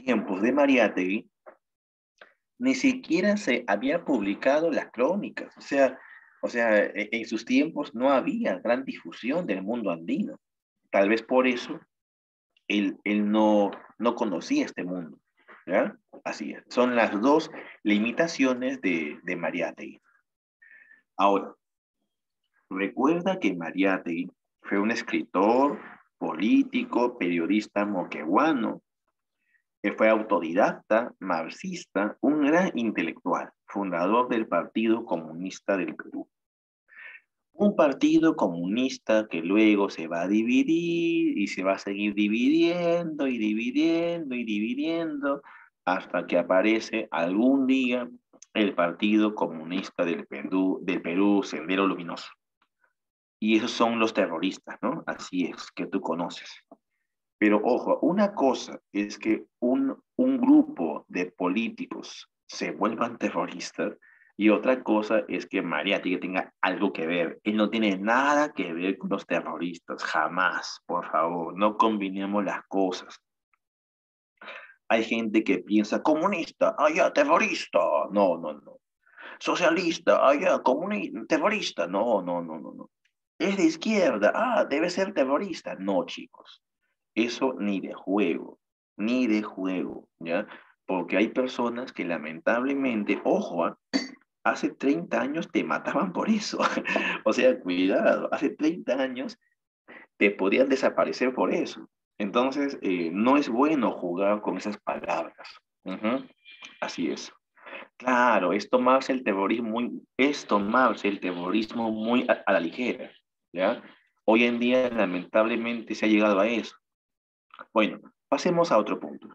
Speaker 1: tiempos de Mariátegui, ni siquiera se había publicado las crónicas. En sus tiempos no había gran difusión del mundo andino. Tal vez por eso él no conocía este mundo. ¿Ya? Así es. Son las dos limitaciones de Mariátegui. Ahora, recuerda que Mariátegui fue un escritor, político, periodista moqueguano, que fue autodidacta, marxista, un gran intelectual, fundador del Partido Comunista del Perú. Un partido comunista que luego se va a dividir y se va a seguir dividiendo y dividiendo y dividiendo hasta que aparece algún día el Partido Comunista del Perú, Sendero Luminoso. Y esos son los terroristas, ¿no? Así es, que tú conoces. Pero ojo, una cosa es que un grupo de políticos se vuelvan terroristas y otra cosa es que Mariátegui tenga algo que ver. Él no tiene nada que ver con los terroristas, jamás, por favor, no combinemos las cosas. Hay gente que piensa comunista, allá terrorista, no, no, no. Socialista, allá comunista, terrorista, no, no, no, no, no. Es de izquierda, debe ser terrorista. No, chicos. Eso ni de juego, ¿ya? Porque hay personas que lamentablemente, ojo, hace 30 años te mataban por eso. O sea, cuidado, hace 30 años te podían desaparecer por eso. Entonces, no es bueno jugar con esas palabras. Ujú. Así es. Claro, es tomarse el terrorismo muy a la ligera, ¿ya? Hoy en día, lamentablemente, se ha llegado a eso. Bueno, pasemos a otro punto.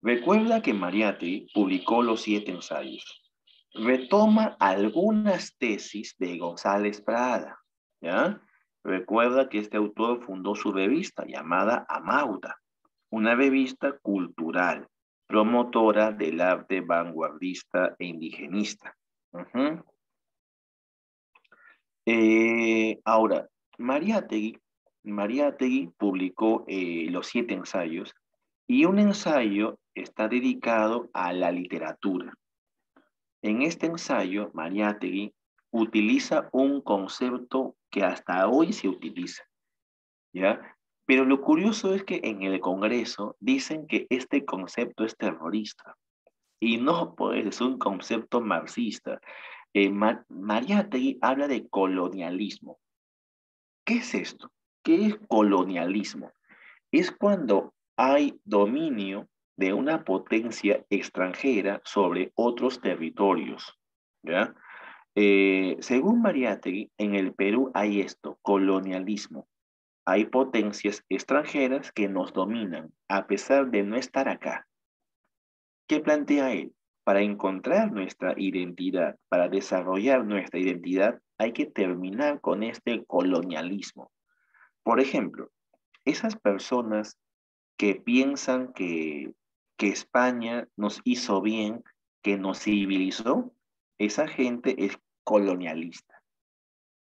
Speaker 1: Recuerda que Mariátegui publicó los 7 ensayos. Retoma algunas tesis de González Prada, ¿ya? Recuerda que este autor fundó su revista llamada Amauta, una revista cultural, promotora del arte vanguardista e indigenista. Ujú. Ahora, Mariátegui publicó los 7 ensayos y un ensayo está dedicado a la literatura. En este ensayo, Mariátegui utiliza un concepto que hasta hoy se utiliza, ¿ya? Pero lo curioso es que en el Congreso dicen que este concepto es terrorista y no, pues es un concepto marxista. Mariátegui habla de colonialismo. ¿Qué es esto? ¿Qué es colonialismo? Es cuando hay dominio de una potencia extranjera sobre otros territorios, ¿ya? Según Mariátegui, en el Perú hay esto, colonialismo. Hay potencias extranjeras que nos dominan, a pesar de no estar acá. ¿Qué plantea él? Para encontrar nuestra identidad, para desarrollar nuestra identidad, hay que terminar con este colonialismo. Por ejemplo, esas personas que piensan que España nos hizo bien, que nos civilizó, esa gente es colonialista.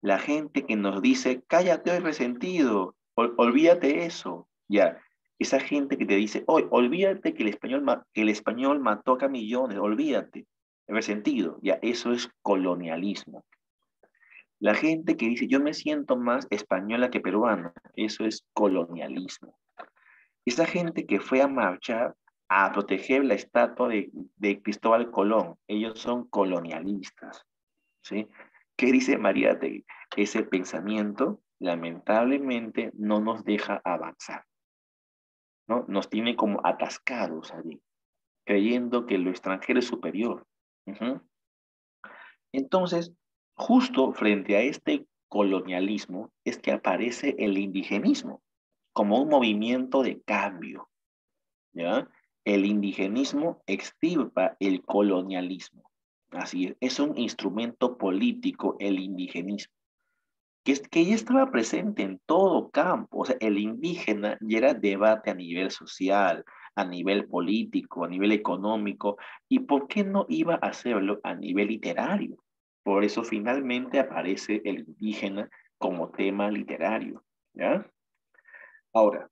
Speaker 1: La gente que nos dice, cállate hoy resentido, olvídate eso, ya. Esa gente que te dice, hoy olvídate que que el español mató acá millones, olvídate, resentido, ya, eso es colonialismo. La gente que dice, yo me siento más española que peruana, eso es colonialismo. Esa gente que fue a marchar a proteger la estatua de Cristóbal Colón, ellos son colonialistas, ¿sí? ¿Qué dice Mariátegui? Ese pensamiento, lamentablemente, no nos deja avanzar, ¿no? Nos tiene como atascados allí, creyendo que lo extranjero es superior. Ujú. Entonces, justo frente a este colonialismo es que aparece el indigenismo como un movimiento de cambio, ¿ya? El indigenismo extirpa el colonialismo. Así es un instrumento político el indigenismo, que ya estaba presente en todo campo. O sea, el indígena ya era debate a nivel social, a nivel político, a nivel económico, y ¿por qué no iba a hacerlo a nivel literario? Por eso finalmente aparece el indígena como tema literario, ¿ya? Ahora,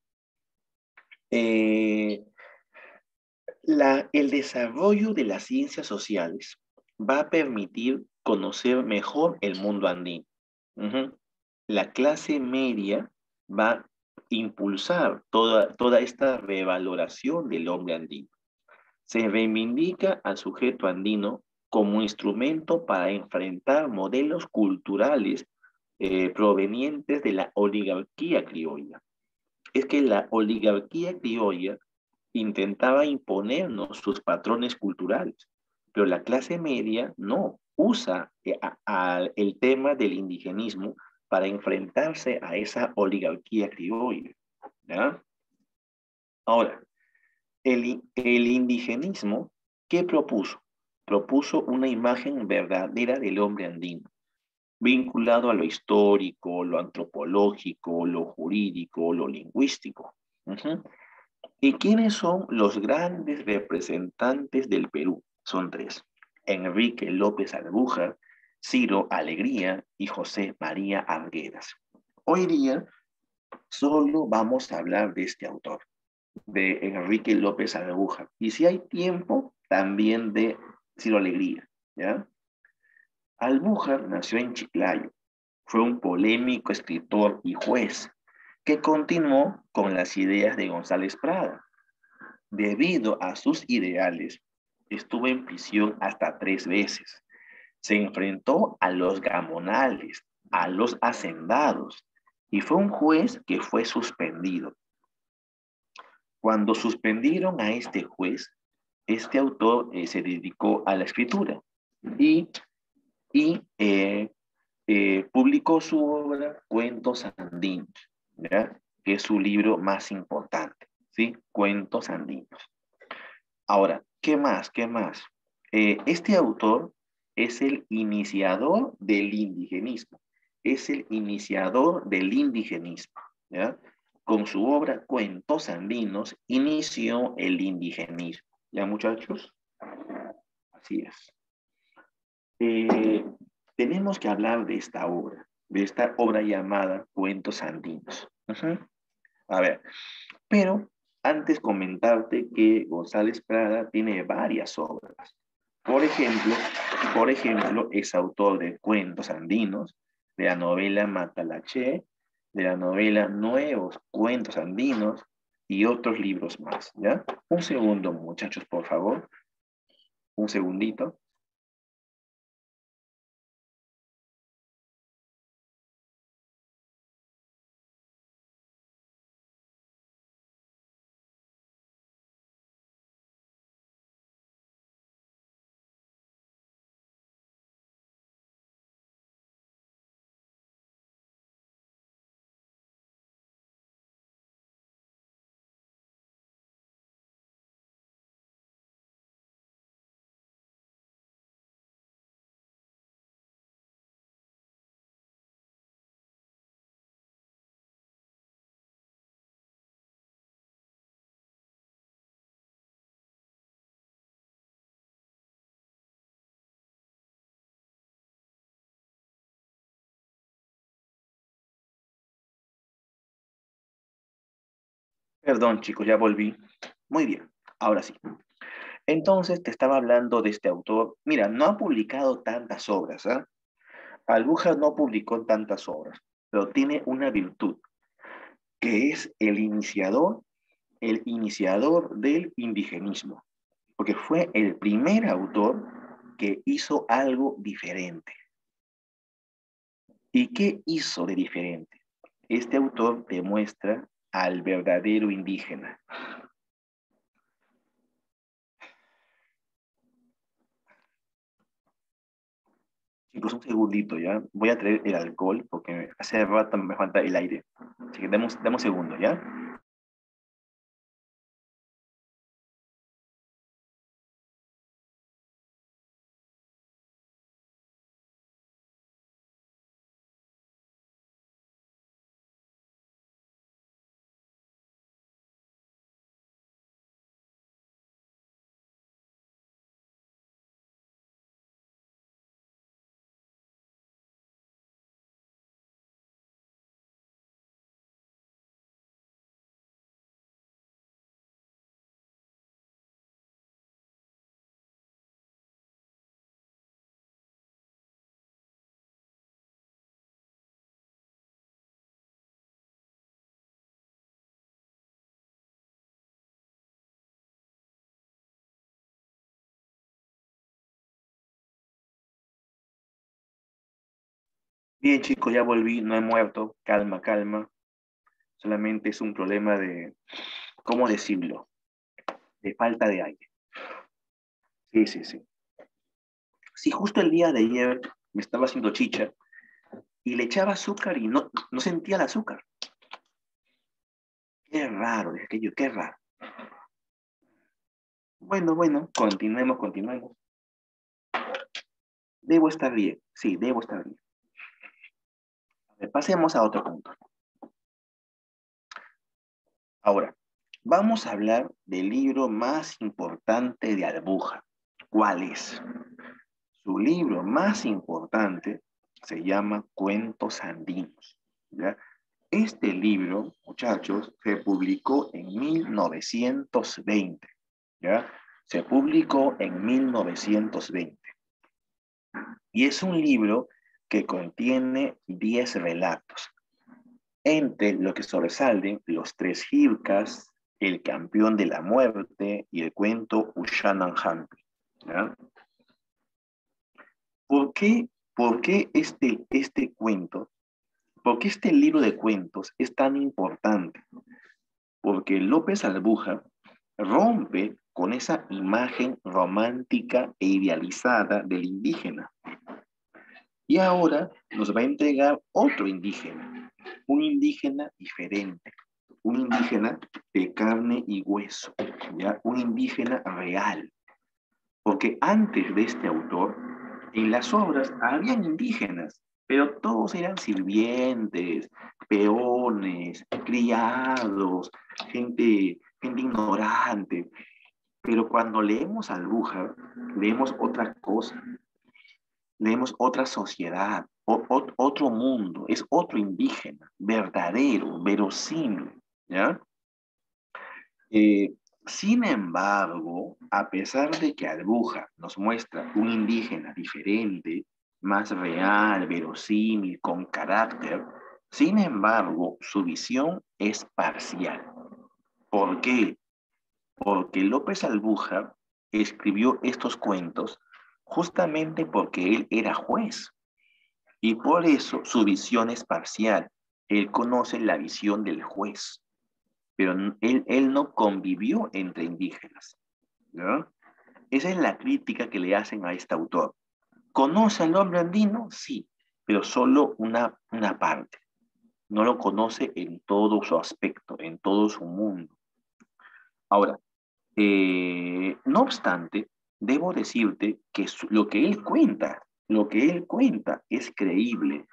Speaker 1: Eh, el desarrollo de las ciencias sociales va a permitir conocer mejor el mundo andino. Ujú. La clase media va a impulsar toda esta revaloración del hombre andino. Se reivindica al sujeto andino como instrumento para enfrentar modelos culturales provenientes de la oligarquía criolla. Es que la oligarquía criolla intentaba imponernos sus patrones culturales, pero la clase media no usa el tema del indigenismo para enfrentarse a esa oligarquía criolla. ¿Ya? Ahora, el indigenismo, ¿qué propuso? Propuso una imagen verdadera del hombre andino, vinculado a lo histórico, lo antropológico, lo jurídico, lo lingüístico. Ujú. ¿Y quiénes son los grandes representantes del Perú? Son tres: Enrique López Albuja, Ciro Alegría y José María Arguedas. Hoy día solo vamos a hablar de este autor, de Enrique López Albuja. Y si hay tiempo, también de Ciro Alegría, ¿ya? Albujar nació en Chiclayo. Fue un polémico escritor y juez que continuó con las ideas de González Prada. Debido a sus ideales, estuvo en prisión hasta 3 veces. Se enfrentó a los gamonales, a los hacendados, y fue un juez que fue suspendido. Cuando suspendieron a este juez, este autor se dedicó a la escritura y, y publicó su obra Cuentos Andinos, ¿ya? Que es su libro más importante, ¿sí? Cuentos Andinos. Ahora, ¿qué más? ¿Qué más? Este autor es el iniciador del indigenismo, es el iniciador del indigenismo, ¿ya? Con su obra Cuentos Andinos inició el indigenismo, ¿ya, muchachos? Así es. Eh, Tenemos que hablar de esta obra llamada Cuentos Andinos. Ujú. A ver, pero antes comentarte que González Prada tiene varias obras. Por ejemplo, por ejemplo, es autor de Cuentos Andinos, de la novela Matalaché, de la novela Nuevos Cuentos Andinos y otros libros más, ¿ya? Un segundo, muchachos, por favor. Un segundito. Perdón, chicos, ya volví. Muy bien, ahora sí. Entonces, te estaba hablando de este autor. Mira, no ha publicado tantas obras, ¿ah? Albuja no publicó tantas obras, pero tiene una virtud, que es el iniciador del indigenismo, porque fue el primer autor que hizo algo diferente. ¿Y qué hizo de diferente? Este autor demuestra al verdadero indígena. Chicos, un segundito, ¿ya? Voy a traer el alcohol porque hace rato me falta el aire. Así que demos un segundo, ¿ya? Bien, chicos, ya volví, no he muerto. Calma, calma. Solamente es un problema de, ¿cómo decirlo? De falta de aire. Sí, sí, sí. Sí, justo el día de ayer me estaba haciendo chicha y le echaba azúcar y no sentía el azúcar. Qué raro, dije que yo, qué raro. Bueno, bueno, continuemos, continuemos. Debo estar bien. Sí, debo estar bien. A ver, pasemos a otro punto. Ahora, vamos a hablar del libro más importante de Albuja. ¿Cuál es? Su libro más importante se llama Cuentos Andinos. ¿Ya? Este libro, muchachos, se publicó en 1920. ¿Ya? Se publicó en 1920. Y es un libro que contiene 10 relatos, entre lo que sobresalen los tres Jirkas, el campeón de la muerte y el cuento Ushanan Hampi. ¿Ya? ¿Por qué, por qué este cuento, por qué este libro de cuentos es tan importante? Porque López Albuja rompe con esa imagen romántica e idealizada del indígena. Y ahora nos va a entregar otro indígena, un indígena diferente, un indígena de carne y hueso, ¿ya? Un indígena real. Porque antes de este autor, en las obras habían indígenas, pero todos eran sirvientes, peones, criados, gente ignorante. Pero cuando leemos a Albuja, leemos otra cosa, leemos otra sociedad, otro mundo, es otro indígena, verdadero, verosímil, ¿ya? Eh, Sin embargo, a pesar de que Albuja nos muestra un indígena diferente, más real, verosímil, con carácter, sin embargo, su visión es parcial. ¿Por qué? Porque López Albuja escribió estos cuentos justamente porque él era juez y por eso su visión es parcial. Él conoce la visión del juez, pero él no convivió entre indígenas, ¿no? Esa es la crítica que le hacen a este autor. ¿Conoce al hombre andino? Sí, pero solo una parte. No lo conoce en todo su aspecto, en todo su mundo. Ahora, no obstante, debo decirte que lo que él cuenta es creíble,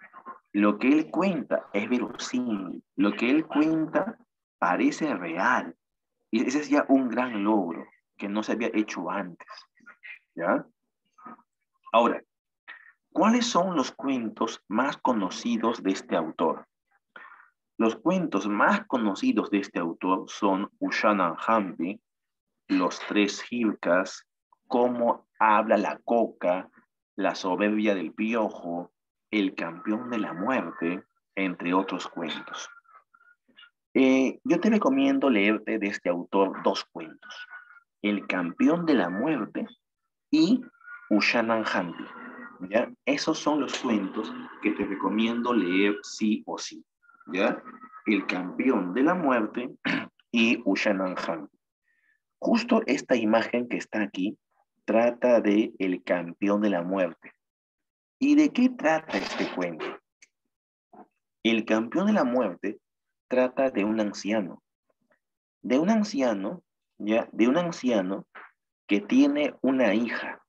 Speaker 1: lo que él cuenta es verosímil, lo que él cuenta parece real. Y ese es ya un gran logro que no se había hecho antes, ¿ya? Ahora, ¿cuáles son los cuentos más conocidos de este autor? Los cuentos más conocidos de este autor son Ushanan Hambi, Los Tres Jircas, Cómo habla la coca, La soberbia del piojo, El campeón de la muerte, entre otros cuentos. Yo te recomiendo leerte de este autor dos cuentos, El campeón de la muerte y Ushanan Hambi. ¿Ya? Esos son los cuentos que te recomiendo leer sí o sí. ¿Ya? El campeón de la muerte y Ushanan Hambi. Justo esta imagen que está aquí trata de el campeón de la muerte. ¿Y de qué trata este cuento? El campeón de la muerte trata de un anciano, ya, de un anciano que tiene una hija.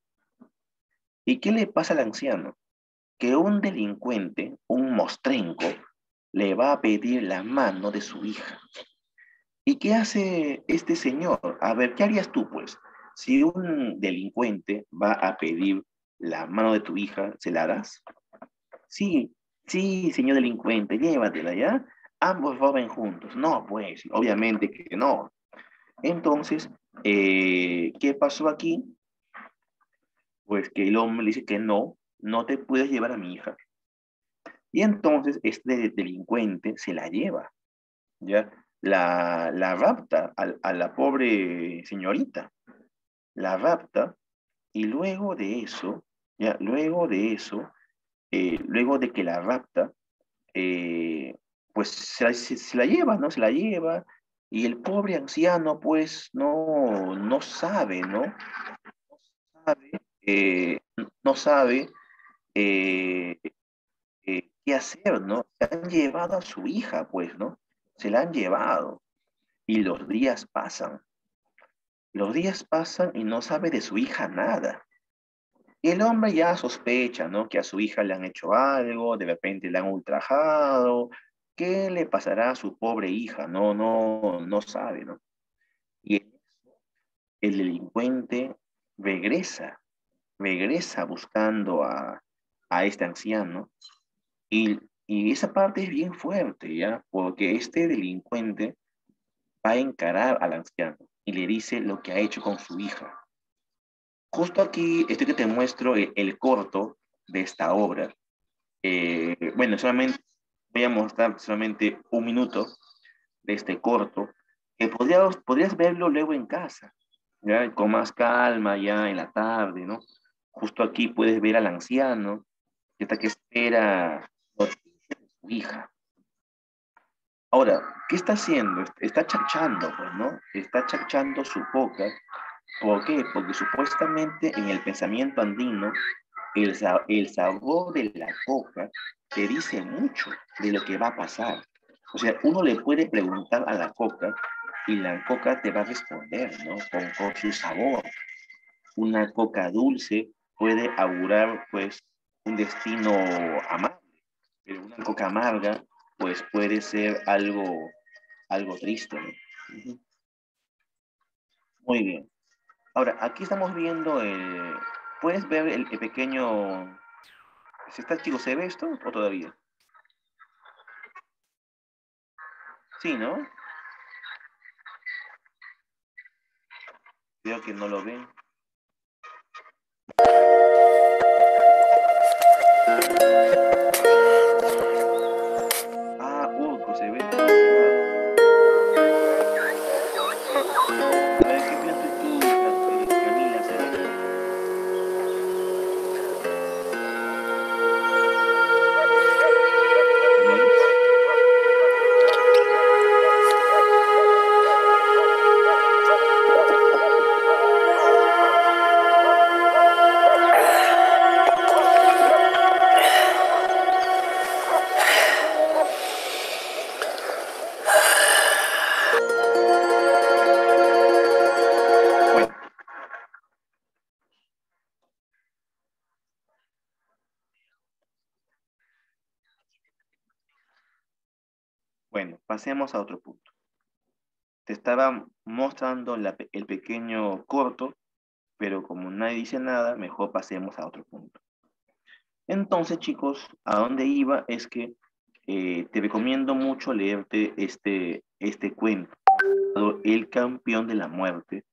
Speaker 1: ¿Y qué le pasa al anciano? Que un delincuente, un mostrenco, le va a pedir la mano de su hija. ¿Y qué hace este señor? A ver, ¿qué harías tú, pues? Si un delincuente va a pedir la mano de tu hija, ¿se la das? Sí, sí, señor delincuente, llévatela, ¿ya? Ambos roben juntos. No, pues, obviamente que no. Entonces, ¿qué pasó aquí? Pues que el hombre le dice que no te puedes llevar a mi hija. Y entonces este delincuente se la lleva, ¿ya? La rapta a la pobre señorita, la rapta y luego de eso, ya, luego de eso, luego de que la rapta, pues se la lleva, ¿no? Se la lleva, y el pobre anciano, pues, no sabe, ¿no? Sabe, no sabe eh, qué hacer, ¿no? Se han llevado a su hija, pues, ¿no? Se la han llevado, y los días pasan y no sabe de su hija nada. Y el hombre ya sospecha, ¿no? Que a su hija le han hecho algo, de repente le han ultrajado. ¿Qué le pasará a su pobre hija? No sabe, ¿no? Y el delincuente regresa, regresa buscando a este anciano. Y esa parte es bien fuerte, ¿ya? Porque este delincuente va a encarar al anciano y le dice lo que ha hecho con su hija. Justo aquí estoy que te muestro el corto de esta obra. Bueno, solamente voy a mostrar solamente un minuto de este corto, que podrías verlo luego en casa, ¿ya? Con más calma, ya en la tarde, ¿no? Justo aquí puedes ver al anciano, que está que espera noticias de su hija. Ahora, ¿qué está haciendo? Está chachando, pues, ¿no? Está chachando su boca. ¿Por qué? Porque supuestamente en el pensamiento andino, el sabor de la coca te dice mucho de lo que va a pasar. O sea, uno le puede preguntar a la coca y la coca te va a responder, ¿no? Con su sabor. Una coca dulce puede augurar, pues, un destino amable, pero una coca amarga, pues, puede ser algo triste, ¿no? Ujú. Muy bien. Ahora, aquí estamos viendo ¿puedes ver el pequeño... ¿Se está, chicos, se ve esto o todavía? Sí, ¿no? Creo que no lo ven. Ah, pues se ve demasiado. A ver, ¿qué piensas tú, Camila? ¿Se ve? Camila. Bueno, bueno, pasemos a otro punto. Te estaba mostrando el pequeño corto, pero como nadie dice nada, mejor pasemos a otro punto. Entonces, chicos, a dónde iba es que te recomiendo mucho leerte este cuento, El campeón de la muerte,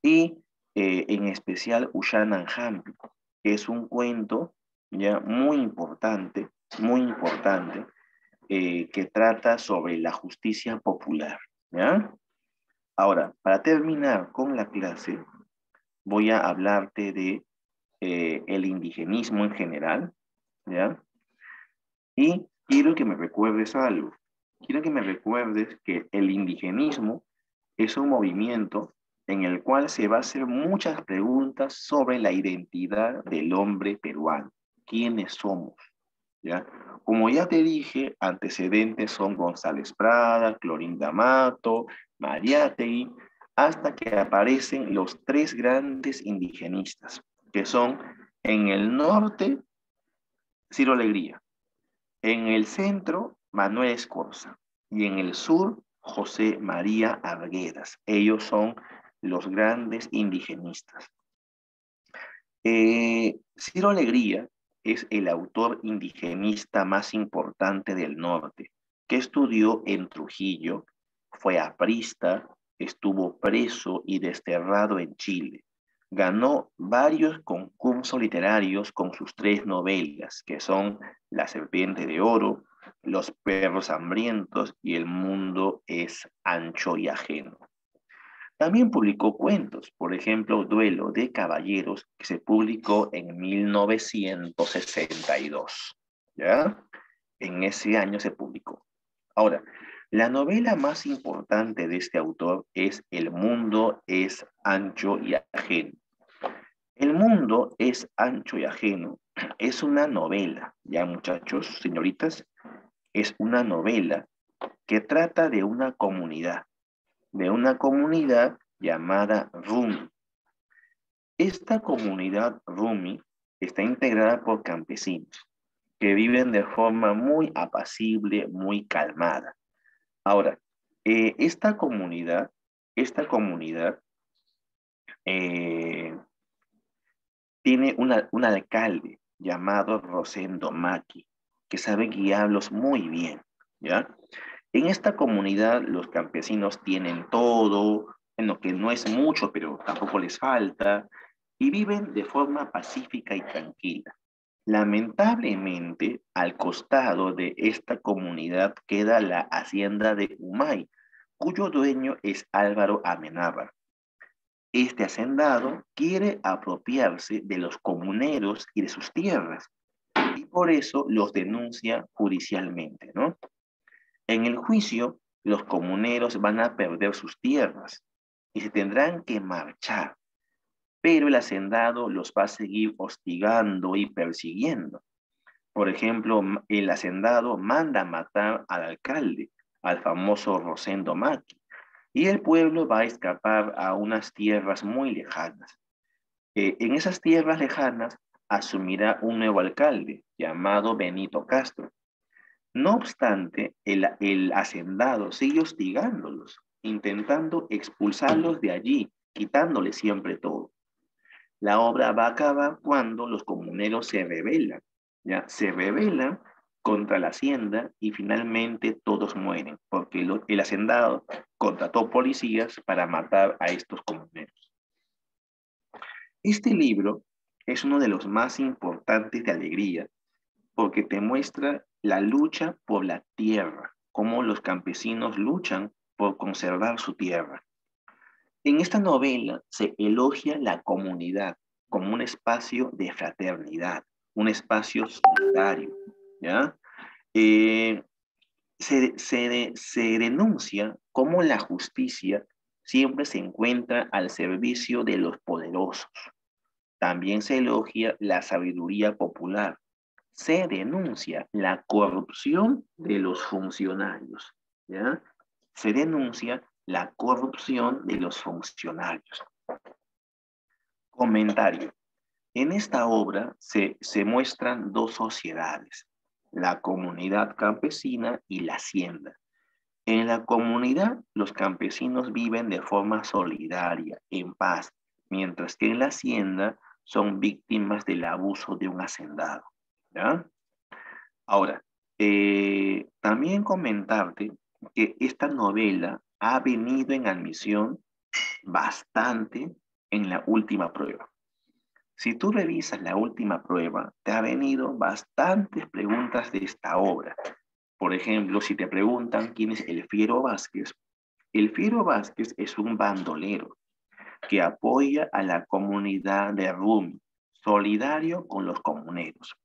Speaker 1: y en especial Ushanan Hampi, que es un cuento ya muy importante, que trata sobre la justicia popular, ¿ya? Ahora, para terminar con la clase, voy a hablarte de el indigenismo en general, ¿ya? Y quiero que me recuerdes algo. Quiero que me recuerdes que el indigenismo es un movimiento en el cual se va a hacer muchas preguntas sobre la identidad del hombre peruano. ¿Quiénes somos? ¿Ya? Como ya te dije, antecedentes son González Prada, Clorinda Mato, Mariátegui, hasta que aparecen los tres grandes indigenistas, que son en el norte, Ciro Alegría, en el centro, Manuel Escorza, y en el sur, José María Arguedas. Ellos son los grandes indigenistas. Ciro Alegría es el autor indigenista más importante del norte, que estudió en Trujillo, fue aprista, estuvo preso y desterrado en Chile. Ganó varios concursos literarios con sus tres novelas, que son La serpiente de oro, Los perros hambrientos y El mundo es ancho y ajeno. También publicó cuentos, por ejemplo, Duelo de Caballeros, que se publicó en 1962. ¿Ya? En ese año se publicó. Ahora, la novela más importante de este autor es El mundo es ancho y ajeno. El mundo es ancho y ajeno. Es una novela, ya muchachos, señoritas, es una novela que trata de una comunidad llamada Rumi. Esta comunidad Rumi está integrada por campesinos que viven de forma muy apacible, muy calmada. Ahora, esta comunidad eh, tiene un alcalde llamado Rosendo Maki, que sabe guiarlos muy bien, ¿ya? En esta comunidad los campesinos tienen todo, en lo que no es mucho, pero tampoco les falta, y viven de forma pacífica y tranquila. Lamentablemente, al costado de esta comunidad queda la hacienda de Humay, cuyo dueño es Álvaro Amenábar. Este hacendado quiere apropiarse de los comuneros y de sus tierras, y por eso los denuncia judicialmente, ¿no? En el juicio, los comuneros van a perder sus tierras y se tendrán que marchar, pero el hacendado los va a seguir hostigando y persiguiendo. Por ejemplo, el hacendado manda matar al alcalde, al famoso Rosendo Maki, y el pueblo va a escapar a unas tierras muy lejanas. En esas tierras lejanas asumirá un nuevo alcalde llamado Benito Castro. No obstante, el hacendado sigue hostigándolos, intentando expulsarlos de allí, quitándoles siempre todo. La obra va a acabar cuando los comuneros se rebelan, ¿ya? Se rebelan contra la hacienda y finalmente todos mueren, porque el hacendado contrató policías para matar a estos comuneros. Este libro es uno de los más importantes de Alegría porque te muestra la lucha por la tierra, cómo los campesinos luchan por conservar su tierra. En esta novela se elogia la comunidad como un espacio de fraternidad, un espacio solidario, ¿ya? Eh, se denuncia cómo la justicia siempre se encuentra al servicio de los poderosos. También se elogia la sabiduría popular. Se denuncia la corrupción de los funcionarios, ¿ya? Se denuncia la corrupción de los funcionarios. Comentario. En esta obra se muestran dos sociedades, la comunidad campesina y la hacienda. En la comunidad, los campesinos viven de forma solidaria, en paz, mientras que en la hacienda son víctimas del abuso de un hacendado, ¿ya? Ahora, también comentarte que esta novela ha venido en admisión bastante en la última prueba. Si tú revisas la última prueba, te ha venido bastantes preguntas de esta obra. Por ejemplo, si te preguntan quién es el Fiero Vázquez es un bandolero que apoya a la comunidad de Rumi, solidario con los comuneros.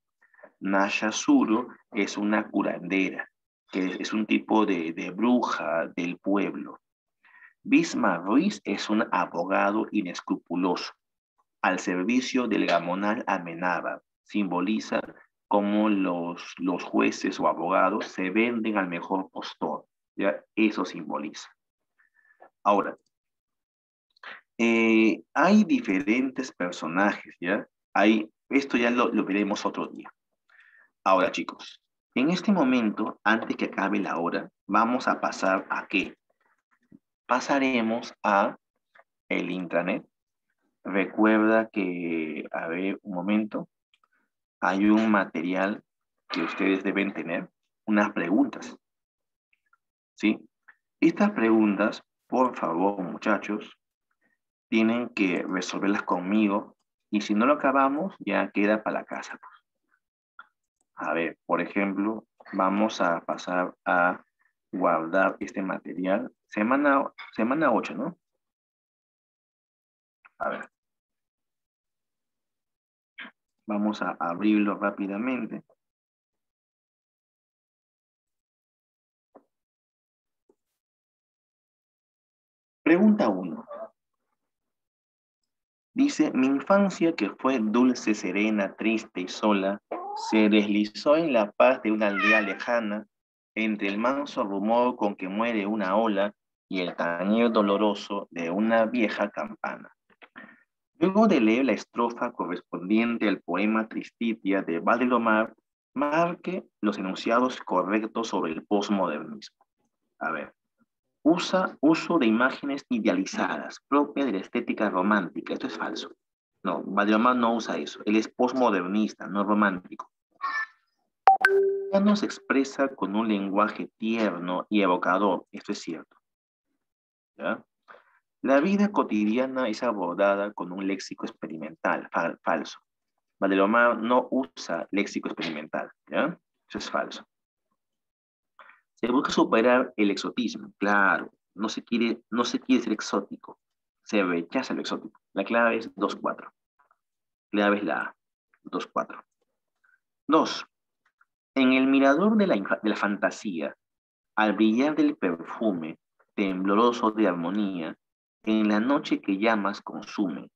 Speaker 1: Nasha Suro es una curandera, que es un tipo de bruja del pueblo. Bisma Ruiz es un abogado inescrupuloso, al servicio del gamonal Amenábar. Simboliza cómo los jueces o abogados se venden al mejor postor. ¿Ya? Eso simboliza. Ahora, hay diferentes personajes, ¿ya? Esto ya lo veremos otro día. Ahora, chicos, en este momento, antes que acabe la hora, vamos a pasar a ¿qué? Pasaremos a el intranet. Recuerda que, a ver, un momento, hay un material que ustedes deben tener, unas preguntas, ¿sí? Estas preguntas, por favor, muchachos, tienen que resolverlas conmigo y si no lo acabamos, ya queda para la casa, pues. A ver, por ejemplo, vamos a pasar a guardar este material. Semana 8, ¿no? Vamos a abrirlo rápidamente. Pregunta 1. Dice, mi infancia que fue dulce, serena, triste y sola, se deslizó en la paz de una aldea lejana, entre el manso rumor con que muere una ola y el tañer doloroso de una vieja campana. Luego de leer la estrofa correspondiente al poema Tristitia de Badelomar, marque los enunciados correctos sobre el posmodernismo. A ver, uso de imágenes idealizadas, propia de la estética romántica. Esto es falso. No, Badelomar no usa eso. Él es posmodernista, no romántico. Ya nos expresa con un lenguaje tierno y evocador. Esto es cierto. ¿Ya? La vida cotidiana es abordada con un léxico experimental, falso. Badelomar no usa léxico experimental, ¿ya? Eso es falso. Se busca superar el exotismo, claro. No se quiere ser exótico. Se rechaza lo exótico. La clave es 2-4. Clave es la A. 2-4. 2. En el mirador de la fantasía, al brillar del perfume, tembloroso de armonía, en la noche que llamas consume,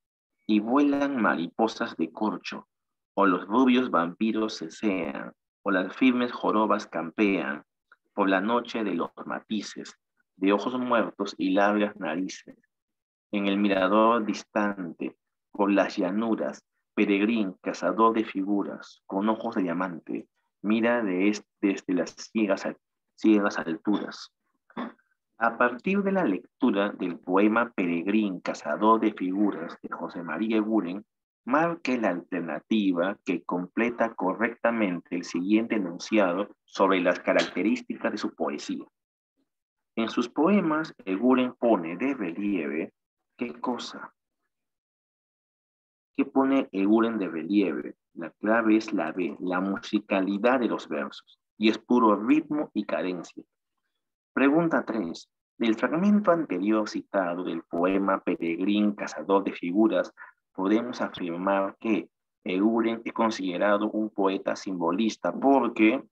Speaker 1: y vuelan mariposas de corcho, o los rubios vampiros cesean, o las firmes jorobas campean, por la noche de los matices, de ojos muertos y largas narices. En el mirador distante, por las llanuras, peregrín, cazador de figuras, con ojos de diamante, mira desde las ciegas alturas. A partir de la lectura del poema Peregrín, cazador de figuras de José María Eguren, marque la alternativa que completa correctamente el siguiente enunciado sobre las características de su poesía. En sus poemas, Eguren pone de relieve, ¿qué cosa? ¿Qué pone Eguren de relieve? La clave es la B, la musicalidad de los versos, y es puro ritmo y cadencia. Pregunta 3. Del fragmento anterior citado del poema Peregrín, cazador de figuras, podemos afirmar que Eguren es considerado un poeta simbolista porque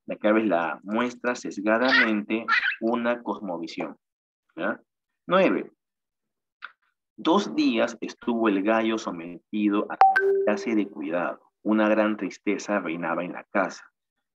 Speaker 1: la clave es la muestra sesgadamente una cosmovisión. ¿Ya? 9. 2 días estuvo el gallo sometido a clase de cuidado. Una gran tristeza reinaba en la casa.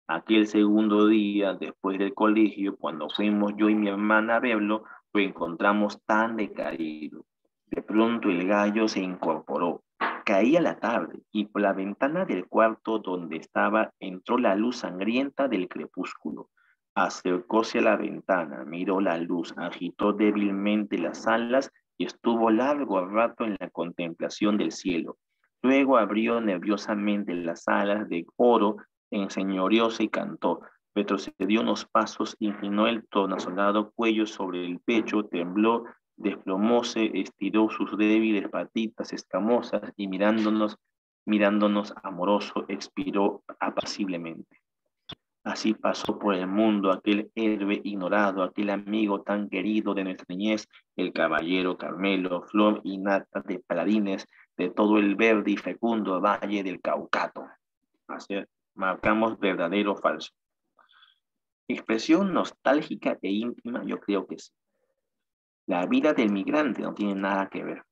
Speaker 1: Aquel segundo día, después del colegio, cuando fuimos yo y mi hermana a verlo, lo encontramos tan decaído. De pronto el gallo se incorporó. Caía la tarde y por la ventana del cuarto donde estaba entró la luz sangrienta del crepúsculo. Acercóse a la ventana, miró la luz, agitó débilmente las alas y estuvo largo rato en la contemplación del cielo. Luego abrió nerviosamente las alas de oro, enseñoreóse y cantó. Retrocedió unos pasos, inclinó el tornasolado cuello sobre el pecho, tembló, desplomóse, estiró sus débiles patitas escamosas y mirándonos amoroso, expiró apaciblemente. Así pasó por el mundo aquel héroe ignorado, aquel amigo tan querido de nuestra niñez, el caballero Carmelo, flor y nata de paladines de todo el verde y fecundo valle del Caucato. Así marcamos verdadero o falso. Expresión nostálgica e íntima, yo creo que sí. La vida del migrante no tiene nada que ver.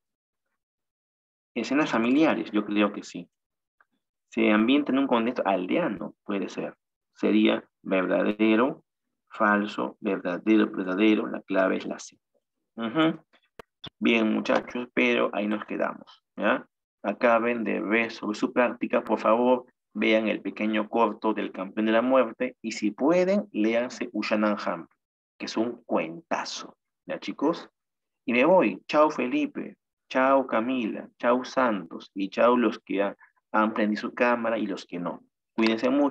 Speaker 1: Escenas familiares, yo creo que sí. Se ambienta en un contexto aldeano, puede ser. Sería verdadero, falso, verdadero, verdadero. La clave es la C. Bien, muchachos, pero ahí nos quedamos. ¿Ya? Acaben de ver sobre su práctica, por favor, vean el pequeño corto del Campeón de la Muerte y si pueden, léanse Ushananham, que es un cuentazo. ¿Ya, chicos? Y me voy. Chao, Felipe. Chao, Camila. Chao, Santos. Y chao los que han prendido su cámara y los que no. Cuídense mucho.